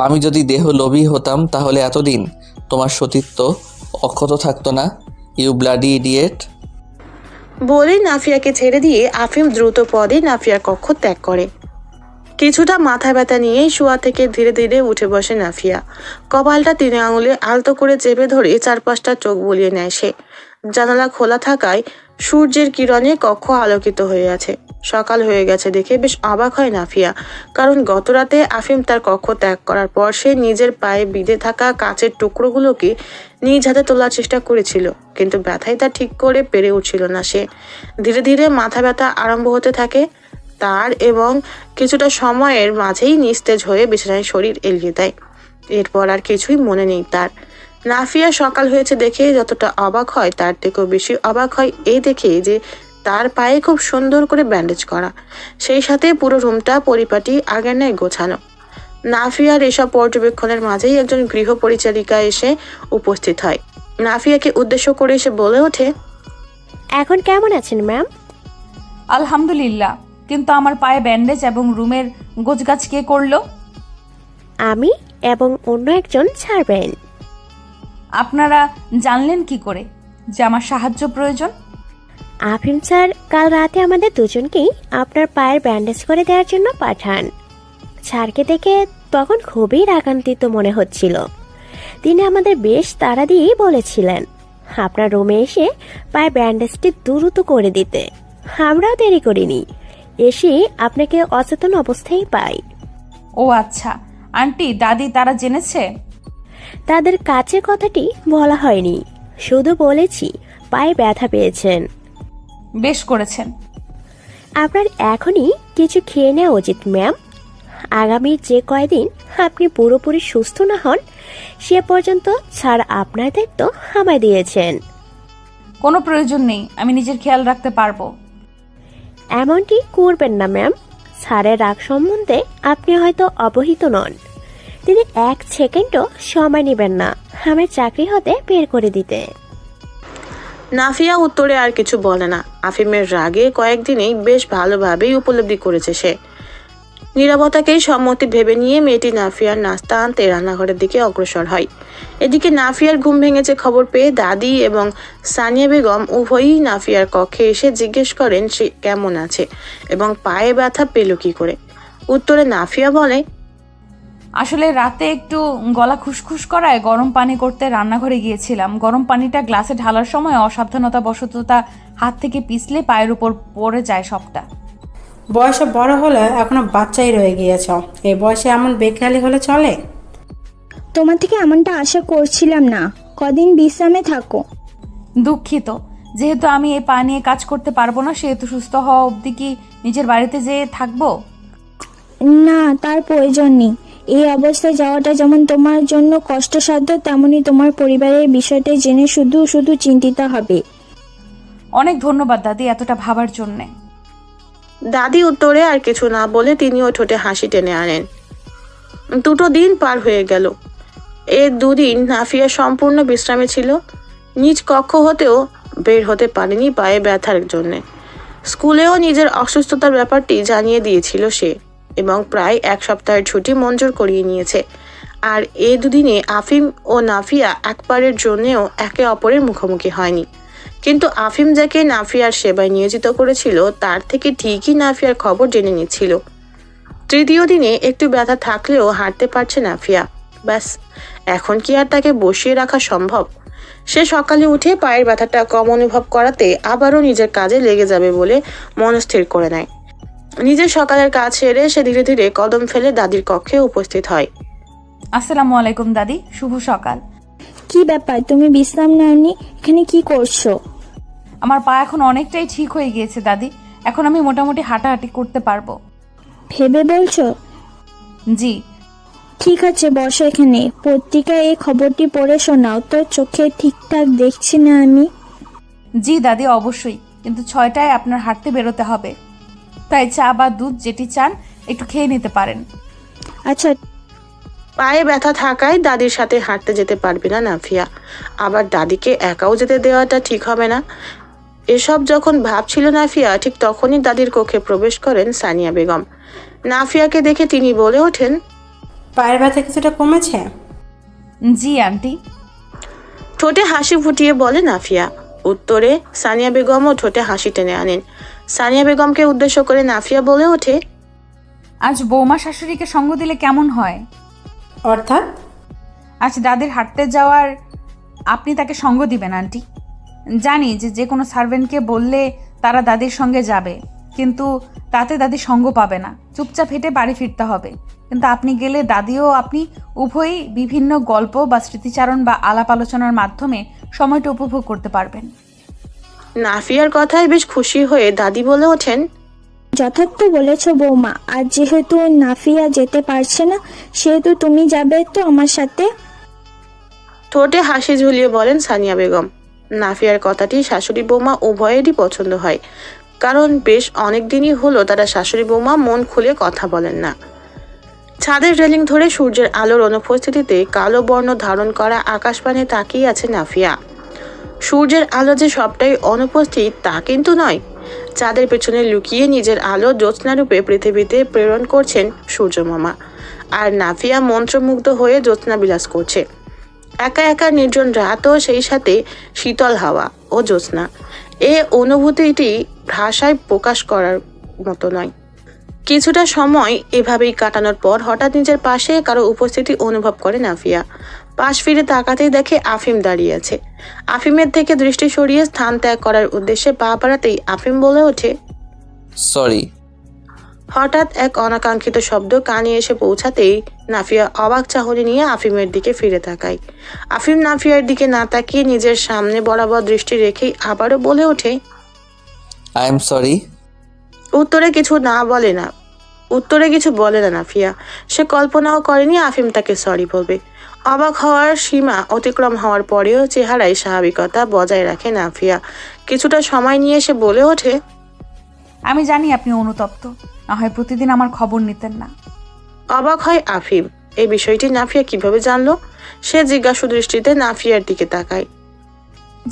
আমি যদি দেহ লোভী হতাম তাহলে এতদিন তোমার সতীত্ব অক্ষত থাকতো না। You bloody idiot. বলেই নাফিয়াকে ছেড়ে দিয়ে আফিম দ্রুত পদে নাফিয়ার কক্ষ ত্যাগ করে। কিছুটা মাথা ব্যথা নিয়েই শোয়া থেকে ধীরে ধীরে উঠে বসে নাফিয়া। কপালটা 3 আঙুলে আলতো করে চেপে ধরে 4-5টা চোখ বুলিয়ে নেয় সে। জানালা খোলা থাকায় সূর্যের কিরণে কক্ষ আলোকিত হয়ে আছে। সকাল হয়ে গেছে দেখে বেশ অবাক হয় নাফিয়া, কারণ গতরাতে আফিম তার কক্ষ ত্যাগ করার পর সে নিজের পায়ে বিঁধে থাকা কাচের টুকরোগুলোকে নিজ হাতে তোলার চেষ্টা করেছিল, কিন্তু ব্যথায় তা ঠিক করে পেরে উঠছিল না সে। ধীরে ধীরে মাথা ব্যথা আরম্ভ হতে থাকে তার এবং কিছুটা সময়ের মাঝেই নিস্তেজ হয়ে বিছানায় শরীর এলিয়ে দেয়। এরপর আর কিছুই মনে নেই তার। নাফিয়া সকাল হয়েছে দেখে যতটা অবাক হয় তার থেকেও বেশি অবাক হয় এই দেখে যে তার পায়ে খুব সুন্দর করে ব্যান্ডেজ করা, সেই সাথে পুরো রুমটা পরিপাটি আগের ন্যায় গোছানো। নাফিয়ার এসব পর্যবেক্ষণের মাঝেই একজন গৃহ পরিচারিকা এসে উপস্থিত হয়। নাফিয়াকে উদ্দেশ্য করে এসে বলে ওঠে, এখন কেমন আছেন ম্যাম? আলহামদুলিল্লাহ, কিন্তু আমার পায়ে ব্যান্ডেজ এবং রুমের গোছগাছ কে করলো? আমি এবং অন্য একজন ছাড়বেন। আপনারা জানলেন কি করে যে আমার সাহায্য প্রয়োজন? আফিম স্যার কাল রাতে আমাদের দুজনকেই আপনার পায়ের ব্যান্ডেজ করে দেওয়ার জন্য পাঠান। স্যারকে দেখে তখন খুবই রাগান্বিত মনে হচ্ছিল। তিনি আমাদের বেশ তাড়া দিয়েই বলেছিলেন আপনার রুমে এসে পায়ের ব্যান্ডেজটি দ্রুত করে দিতে। আমরাও দেরি করিনি, এসে আপনাকে অচেতন অবস্থায় পাই। ও আচ্ছা, আন্টি দাদি তারা জেনেছে? তাদের কাছে কথাটি বলা হয়নি, শুধু বলেছি পায়ে ব্যথা পেয়েছেন। বেশ করেছেন। আপনার এখনই কিছু খেয়ে নেওয়া উচিত ম্যাম। আগামী যে কয়দিন আপনি পুরোপুরি সুস্থ না হন সে পর্যন্ত স্যার আপনার দায়িত্ব আমায় দিয়েছেন। কোনো প্রয়োজন নেই, আমি নিজের খেয়াল রাখতে পারবো। এমনটি করবেন না ম্যাম। স্যারের রাগ সম্বন্ধে আপনি হয়তো অবহিত নন। তিনি 1 সেকেন্ডও সময় নেবেন না আমার চাকরি হতে বের করে দিতে। নাফিয়া উত্তরে আর কিছু বলে না। আফিমের রাগে কয়েকদিনেই বেশ ভালোভাবেই উপলব্ধি করেছে সে। নীরবতাকেই সম্মতি ভেবে নিয়ে মেয়েটি নাফিয়ার নাস্তা আনতে রান্নাঘরের দিকে অগ্রসর হয়। এদিকে নাফিয়ার ঘুম ভেঙেছে খবর পেয়ে দাদি এবং সানিয়া বেগম উভয়ই নাফিয়ার কক্ষে এসে জিজ্ঞেস করেন সে কেমন আছে এবং পায়ে ব্যথা পেল কি করে। উত্তরে নাফিয়া বলে, আসলে রাতে একটু গলা খুসখুস করায় গরম পানি করতে রান্নাঘরে গিয়েছিলাম। গরম পানিটা গ্লাসে ঢালার সময় অসাবধানতা বশত তা হাত থেকে পিছলে পায়ের উপর পড়ে যায় সবটা। বয়সে বড় হলে এখনো বাচ্চাই রয়ে গিয়েছ। এই বয়সে এমন বেখেয়ালি হলে চলে? তোমার থেকে এমনটা আশা করছিলাম না। কদিন বিশ্রামে থাকো। দুঃখিত, যেহেতু আমি এই পা নিয়ে কাজ করতে পারবো না সেহেতু সুস্থ হওয়া অবধি কি নিজের বাড়িতে যেয়ে থাকবো? না, তার প্রয়োজন নেই। এই অবস্থায় যাওয়াটা যেমন তোমার জন্য কষ্টসাধ্য, তেমনি তোমার পরিবারের বিষয়টা জেনে শুধু শুধু চিন্তিত হবে। অনেক ধন্যবাদ দাদি এতটা ভাবার জন্যে। দাদি উত্তরে আর কিছু না বলে তিনিও ঠোঁটে হাসি টেনে আনেন। 2 দিন পার হয়ে গেল। এই 2 দিন নাফিয়া সম্পূর্ণ বিশ্রামে ছিল। নিজ কক্ষ হতেও বের হতে পারেনি পায়ে ব্যথার জন্যে। স্কুলেও নিজের অসুস্থতার ব্যাপারটি জানিয়ে দিয়েছিল সে, এবং প্রায় 1 সপ্তাহের ছুটি মঞ্জুর করিয়ে নিয়েছে। আর এই 2 দিনে আফিম ও নাফিয়া একবারের জন্যেও একে অপরের মুখোমুখি হয়নি। কিন্তু আফিম যাকে নাফিয়ার সেবায় নিয়োজিত করেছিল তার থেকে ঠিকই নাফিয়ার খবর জেনে নিচ্ছিল। 3য় দিনে একটু ব্যথা থাকলেও হাঁটতে পারছে নাফিয়া। ব্যাস, এখন কি আর তাকে বসিয়ে রাখা সম্ভব? সে সকালে উঠে পায়ের ব্যথাটা কম অনুভব করাতে আবারও নিজের কাজে লেগে যাবে বলে মনস্থির করে নেয়। নিজের সকালের কাজ সেরে সে ধীরে ধীরে কদম ফেলে দাদির কক্ষে উপস্থিত হয়। আসসালামু আলাইকুম দাদি, শুভ সকাল। কি ব্যাপার, তুমি বিশ্রাম নাওনি? এখানে কি করছো? আমার পা এখন অনেকটাই ঠিক হয়ে গিয়েছে দাদি, এখন আমি মোটামুটি হাঁটাহাঁটি করতে পারবো। ভেবে বলছো? জি। ঠিক আছে, বসো এখানে। পত্রিকায় এই খবরটি পড়ে শোনাও তো, চোখে ঠিকঠাক দেখছি না আমি। জি দাদি, অবশ্যই, কিন্তু 6টায় আপনার হাঁটতে বেরোতে হবে, তাই চা বা দুধ যেটি চান একটু খেয়ে নিতে পারেন। আচ্ছা। পায়ে ব্যথা থাকায় দাদির সাথে হাঁটতে যেতে পারবে না নাফিয়া। আবার দাদিকে একাও যেতে দেওয়াটা ঠিক হবে না। এসব যখন ভাবছিল নাফিয়া, ঠিক তখনই দাদির কক্ষে প্রবেশ করেন সানিয়া বেগম। নাফিয়াকে দেখে তিনি বলে ওঠেন, পায়ের ব্যথা কিছুটা কমেছে? জি আন্টি। ঠোঁটে হাসি ফুটিয়ে বলে নাফিয়া। উত্তরে সানিয়া বেগমও ঠোঁটে হাসি টেনে আনেন। সানিয়া বেগমকে উদ্দেশ্য করে নাফিয়া বলে ওঠে, আজ বৌমা শাশুড়িকে সঙ্গ দিলে কেমন হয়? অর্থাৎ? আজ দাদির হাঁটতে যাওয়ার আপনি তাকে সঙ্গ দিবেন আন্টি। জানি যে কোনো সার্ভেন্টকে বললে তারা দাদির সঙ্গে যাবে, কিন্তু তাতে দাদি সঙ্গ পাবে না, চুপচাপ হেঁটে বাড়ি ফিরতে হবে। কিন্তু আপনি গেলে দাদিও আপনি উভয়ই বিভিন্ন গল্প বা স্মৃতিচারণ বা আলাপ আলোচনার মাধ্যমে সময়টা উপভোগ করতে পারবেন। নাফিয়ার কথায় বেশ খুশি হয়ে দাদি বলে ওঠেন, যথার্থ বলেছ বৌমা। আর যেহেতু নাফিয়া যেতে পারছে না, সেহেতু তুমি যাবে তো আমার সাথে? ঠোঁটে হাসি ঝুলিয়ে বলেন সানিয়া বেগম। নাফিয়ার কথাটি শাশুড়ি বৌমা উভয়েরই পছন্দ হয়, কারণ বেশ অনেক দিনই হলো তারা শাশুড়ি বৌমা মন খুলে কথা বলেন না। ছাদের রেলিং ধরে সূর্যের আলোর অনুপস্থিতিতে কালো বর্ণ ধারণ করা আকাশপানে তাকিয়ে আছে নাফিয়া। সূর্যের আলো যে সবটাই অনুপস্থিত তা কিন্তু নয়। চাঁদের পেছনে লুকিয়ে নিজের আলো জ্যোৎস্নারূপে পৃথিবীতে প্রেরণ করছেন সূর্যমামা। আর নাফিয়া মন্ত্রমুগ্ধ হয়ে জ্যোৎস্না বিলাস করছে। একা একা নির্জন রাত ও সেই সাথে শীতল হাওয়া ও জ্যোৎস্না, এ অনুভূতিটি ভাষায় প্রকাশ করার মতো নয়। কিছুটা সময় এভাবেই কাটানোর পর হঠাৎ নিজের পাশে কারো উপস্থিতি অনুভব করে নাফিয়া। পাশ ফিরে তাকাতেই দেখে আফিম দাঁড়িয়ে আছে। আফিমের থেকে দৃষ্টি সরিয়ে স্থান ত্যাগ করার উদ্দেশ্যে পা বাড়াতেই আফিম বলে ওঠে, সরি। হঠাৎ এক অনাকাঙ্ক্ষিত শব্দ কানে এসে পৌঁছাতেই নাফিয়া অবাক চাহনি নিয়ে আফিমের দিকে ফিরে তাকায়। আফিম নাফিয়ার দিকে না তাকিয়ে নিজের সামনে বরাবর দৃষ্টি রেখেই আবারও বলে ওঠে, আই এম সরি। উত্তরে কিছু বলে না নাফিয়া। সে কল্পনাও করেনি আফিম তাকে সরি বলবে। অবাক হওয়ার সীমা অতিক্রম হওয়ার পরেও চেহারায় স্বাভাবিকতা বজায় রাখে নাফিয়া। কিছুটা সময় নিয়ে সে বলে ওঠে, আমি জানি আপনি অনুতপ্ত, না হয় প্রতিদিন আমার খবর নিতেন না। অবাক হয় আফিম। এই বিষয়টি নাফিয়া কিভাবে জানলো? সে জিজ্ঞাসু দৃষ্টিতে নাফিয়ার দিকে তাকায়।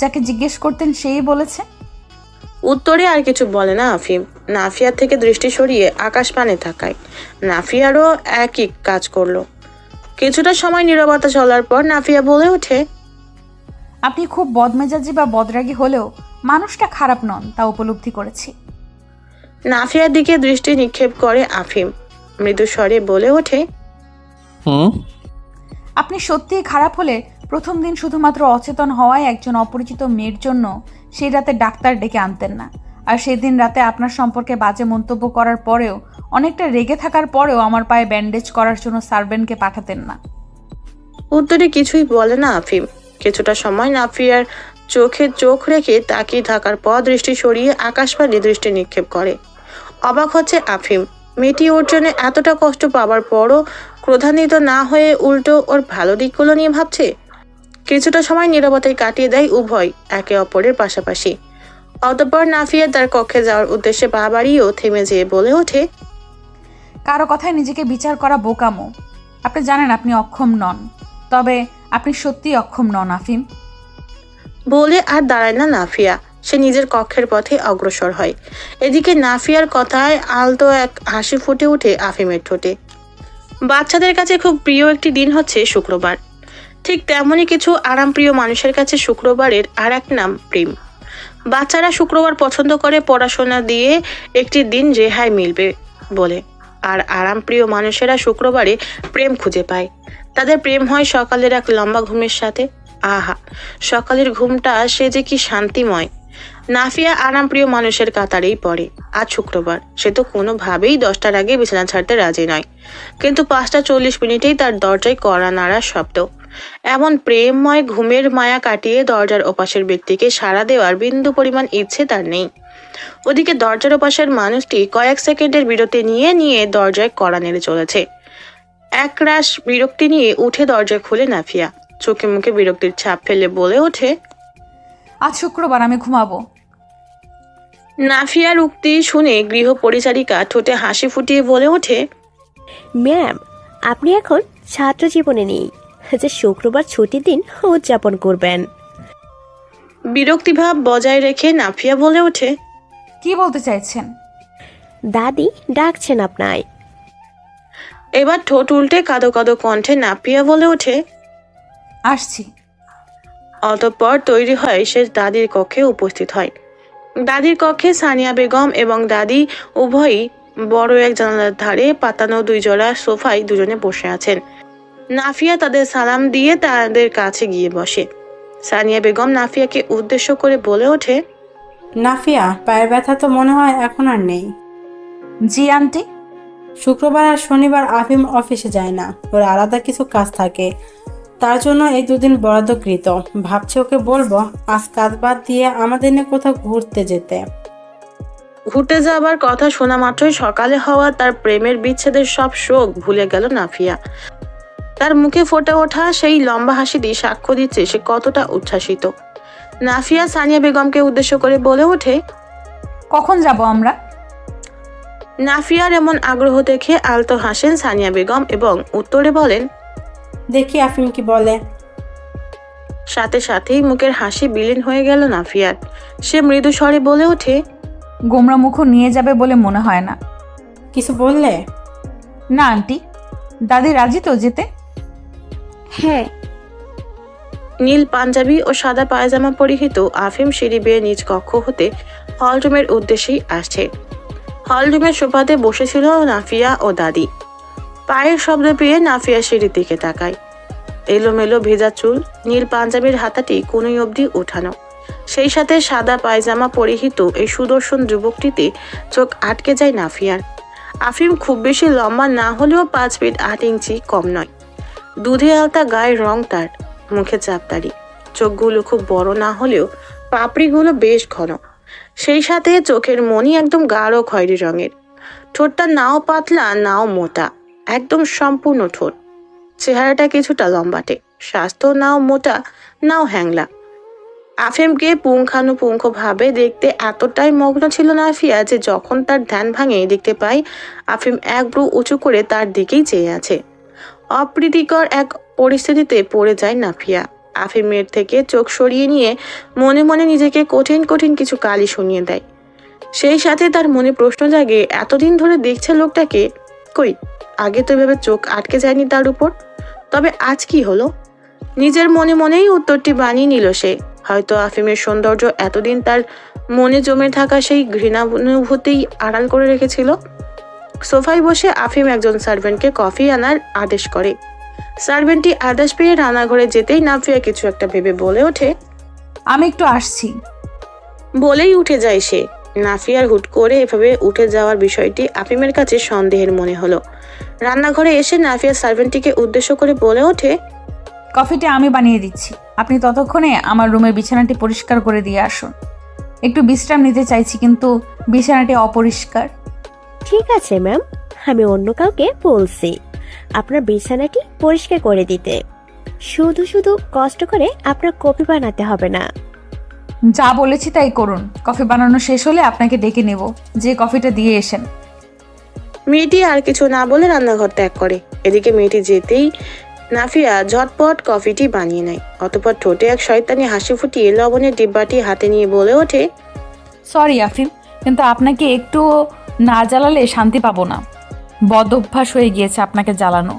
যাকে জিজ্ঞেস করতেন সেই বলেছে। উত্তরে আর কিছু বলে না আফিম। নাফিয়ার থেকে দৃষ্টি সরিয়ে আকাশপানে তাকায়। নাফিয়ারও একই কাজ করলো। কিছুটা সময় নীরবতা চলার পর নাফিয়া বলে ওঠে, আপনি খুব বদমেজাজি বা বদরাগী হলেও মানুষটা খারাপ নন, তা উপলব্ধি করেছি। নাফিয়ার দিকে দৃষ্টি নিক্ষেপ করে আফিম। মৃদু স্বরে বলে ওঠে, আপনি সত্যিই খারাপ হলে প্রথম দিন শুধুমাত্র অচেতন হওয়ায় একজন অপরিচিত মেয়ের জন্য সেই রাতে ডাক্তার ডেকে আনতেন না। আর সেদিন রাতে আপনার সম্পর্কে বাজে মন্তব্য করার পরেও, অনেকটা রেগে থাকার পরেও আমার পায়ে ব্যান্ডেজ করার জন্য সার্ভেন্টকে পাঠাতেন না। উত্তরে কিছুই বলে না আফিম। কিছুটা সময় নাফিয়ার চোখে চোখ রেখে তাকিয়ে থাকার পর দৃষ্টি সরিয়ে আকাশপানে দৃষ্টি নিক্ষেপ করে। অবাক হচ্ছে আফিম। মেয়েটি ওর জন্য এতটা কষ্ট পাবার পরও ক্রোধান্বিত না হয়ে উল্টো ওর ভালো দিকগুলো নিয়ে ভাবছে। কিছুটা সময় নীরবতায় কাটিয়ে দেয় উভয় একে অপরের পাশাপাশি। অতঃপর নাফিয়া তার কক্ষে যাওয়ার উদ্দেশ্যে পা বাড়িয়েও থেমে যেয়ে বলে ওঠে, কারো কথায় নিজেকে বিচার করা বোকামো। আপনি জানেন আপনি অক্ষম নন, তবে আপনি সত্যিই অক্ষম নন আফিম। বলে আর দাঁড়ায় না নাফিয়া, সে নিজের কক্ষের পথে অগ্রসর হয়। এদিকে নাফিয়ার কথায় আলতো এক হাসি ফুটে ওঠে আফিমের ঠোঁটে। বাচ্চাদের কাছে খুব প্রিয় একটি দিন হচ্ছে শুক্রবার। ঠিক তেমনই কিছু আরামপ্রিয় মানুষের কাছে শুক্রবারের আর এক নাম প্রেম। বাচ্চারা শুক্রবার পছন্দ করে পড়াশোনা দিয়ে একটি দিন রেহাই মিলবে বলে, আর আরামপ্রিয় মানুষেরা শুক্রবারে প্রেম খুঁজে পায়। তাদের প্রেম হয় সকালের এক লম্বা ঘুমের সাথে। আহা, সকালের ঘুমটা সে যে কি শান্তিময়। নাফিয়া আরামপ্রিয় মানুষের কাতারেই পড়ে। আজ শুক্রবার, সে তো কোনোভাবেই 10টার আগে বিছানা ছাড়তে রাজি নয়, কিন্তু 5:40 তার দরজায় কড়া নাড়ার শব্দ। এমন প্রেমময় ঘুমের মায়া কাটিয়ে দরজার ওপাশের ব্যক্তিকে সাড়া দেওয়ার বিন্দু পরিমাণ ইচ্ছে তার নেই। ওদিকে দরজার ওপাশের মানুষটি কয়েক সেকেন্ডের বিরতি নিয়ে নিয়ে দরজায় কড়া নেড়ে চলেছে। একরাশ বিরক্তি নিয়ে উঠে দরজা খুলে নাফিয়া। চোখে মুখে বিরক্তির ছাপ ফেলে বলে ওঠে, আজ শুক্রবার, আমি ঘুমাবো। নাফিয়ার উক্তি শুনে গৃহ পরিচারিকা ঠোঁটে হাসি ফুটিয়ে বলে ওঠে, ম্যাম, আপনি এখন ছাত্র জীবনে নেই, যে শুক্রবার ছুটির দিন উদযাপন করবেন। বিরক্তিভাব বজায় রেখে নাফিয়া বলে ওঠে, কি বলতে চাইছেন? দাদি ডাকছেন আপনায়। এবার ঠোঁট উল্টে কাঁদো কাঁদো কণ্ঠে নাফিয়া বলে ওঠে, আসছি। অতঃপর তৈরি হয় সে দাদির কক্ষে উপস্থিত হয়। দাদির কক্ষে সানিয়া বেগম এবং দাদি উভয়ই বড় এক জানালার ধারে পাতানো 2 জোড়া সোফায় দুজনে বসে আছেন। নাফিয়া তাদের সালাম দিয়ে তাদের কাছে গিয়ে বসে। সানিয়া বেগম নাফিয়াকে উদ্দেশ্য করে বলে ওঠে, নাফিয়া, পায়ের ব্যথা তো মনে হয় এখন আর নেই। জি আন্টি। শুক্রবার আর শনিবার আফিম অফিসে যায় না, ওর আলাদা কিছু কাজ থাকে, তার জন্য এই 2 দিন বরাদ্দকৃত। ভাবছি ওকে বলবো আজ কাজ বাদ দিয়ে আমাদের নিয়ে কোথাও ঘুরতে যেতে। ঘুরতে যাবার কথা শোনা মাত্রই সকালে হওয়া তার প্রেমের বিচ্ছেদের সব শোক ভুলে গেল নাফিয়া। তার মুখে ফুটে ওঠা সেই লম্বা হাসিটি সাক্ষ্য দিচ্ছে সে কতটা উচ্ছ্বাসিত। নাফিয়া সানিয়া বেগমকে উদ্দেশ্য করে বলে ওঠে, কখন যাব আমরা? নাফিয়ার এমন আগ্রহ দেখে আলতো হাসেন সানিয়া বেগম এবং উত্তরে বলেন, দেখি আফিম কি বলে। সাথে সাথেই মুখের হাসি বিলীন হয়ে গেল নাফিয়ার। সে মৃদু স্বরে বলে ওঠে, গোমরা মুখ নিয়ে যাবে বলে মনে হয় না। কিছু বললে? না আন্টি। দাদি রাজি তো যেতে? হ্যাঁ। নীল পাঞ্জাবি ও সাদা পায়জামা পরিহিত আফিম সিঁড়ি বেয়ে নিজ কক্ষ হতে হলরুমের উদ্দেশ্যেই আসছে। হলরুমের সোফাতে বসেছিল নাফিয়া ও দাদি। পায়ের শব্দ পেয়ে নাফিয়া সিঁড়ির দিকে তাকায়। এলোমেলো ভেজা চুল, নীল পাঞ্জাবির হাতাটি কোনই অবধি ওঠানো, সেই সাথে সাদা পায়জামা পরিহিত এই সুদর্শন যুবকটিতে চোখ আটকে যায় নাফিয়ার। আফিম খুব বেশি লম্বা না হলেও 5 ফিট 8 ইঞ্চি কম নয়। দুধে আলতা গায়ের রং তার, মুখে চাপদাড়ি, চোখগুলো খুব বড় না হলেও পাপড়িগুলো বেশ ঘন, সেই সাথে চোখের মনি একদম গাঢ় খয়েরি রঙের। ঠোঁটটা নাও পাতলা নাও মোটা, একদম সম্পূর্ণ ঠোঁট। চেহারাটা কিছুটা লম্বাটে, স্বাস্থ্য নাও মোটা নাও হ্যাংলা। আফিমকে পুঙ্খানুপুঙ্খভাবে দেখতে এতটাই মগ্ন ছিল নাফিয়া যে যখন তার ধ্যান ভাঙে দেখতে পায় আফিম এক ব্রু উঁচু করে তার দিকেই চেয়ে আছে। অপ্রীতিকর এক পরিস্থিতিতে পড়ে যায় নাফিয়া। আফিমের থেকে চোখ সরিয়ে নিয়ে মনে মনে নিজেকে কঠিন কঠিন কিছু গালি শুনিয়ে দেয়। সেই সাথে তার মনে প্রশ্ন জাগে, এতদিন ধরে দেখছে লোকটাকে, কই আগে তো এভাবে চোখ আটকে যায়নি তার উপর। তবে আজ কি হলো? নিজের মনে মনেই উত্তরটি বানিয়ে নিল সে। হয়তো আফিমের সৌন্দর্য এতদিন তার মনে জমে থাকা সেই ঘৃণানুভূতিই আড়াল করে রেখেছিল। সোফায় বসে আফিম একজন সার্ভেন্টকে কফি আনার আদেশ করে। সার্ভেন্টটি আদেশ পেয়ে রান্নাঘরে যেতেই নাফিয়া কিছু একটা ভেবে বলে ওঠে, আমি একটু আসছি। বলেই উঠে যায় সে। নাফিয়ার হুট করে এভাবে উঠে যাওয়ার বিষয়টি আফিমের কাছে সন্দেহের মনে হলো। রান্নাঘরে এসে নাফিয়া সার্ভেন্টটিকে উদ্দেশ্য করে বলে ওঠে, কফিটা আমি বানিয়ে দিচ্ছি, আপনি ততক্ষণে আমার রুমের বিছানাটি পরিষ্কার করে দিয়ে আসুন। একটু বিশ্রাম নিতে চাইছি, কিন্তু বিছানাটি অপরিষ্কার। ঠিক আছে ম্যাম, আমি অন্য কাউকে বলছি। আপনার বিছানাটি পরিষ্কার করে দিতে। শুধু শুধু কষ্ট করে আপনার কফি বানাতে হবে না। যা বলেছি তাই করুন। কফি বানানো শেষ হলে আপনাকে ডেকে নেব, যে কফিটা দিয়ে এসেন। মেয়েটি আর কিছু না বলে রান্নাঘর ত্যাগ করে। এদিকে মেয়েটি যেতেই নাফিয়া ঝটপট কফিটি বানিয়ে নেয়। অতঃপর ঠোঁটে এক শয়তানি হাসি ফুটিয়ে লবণের ডিব্বাটি হাতে নিয়ে বলে ওঠে, সরি আফিম, কিন্তু আপনাকে একটু না জ্বালালে শান্তি পাবো না। বদ অভ্যাস হয়ে গিয়েছে আপনাকে জ্বালানো।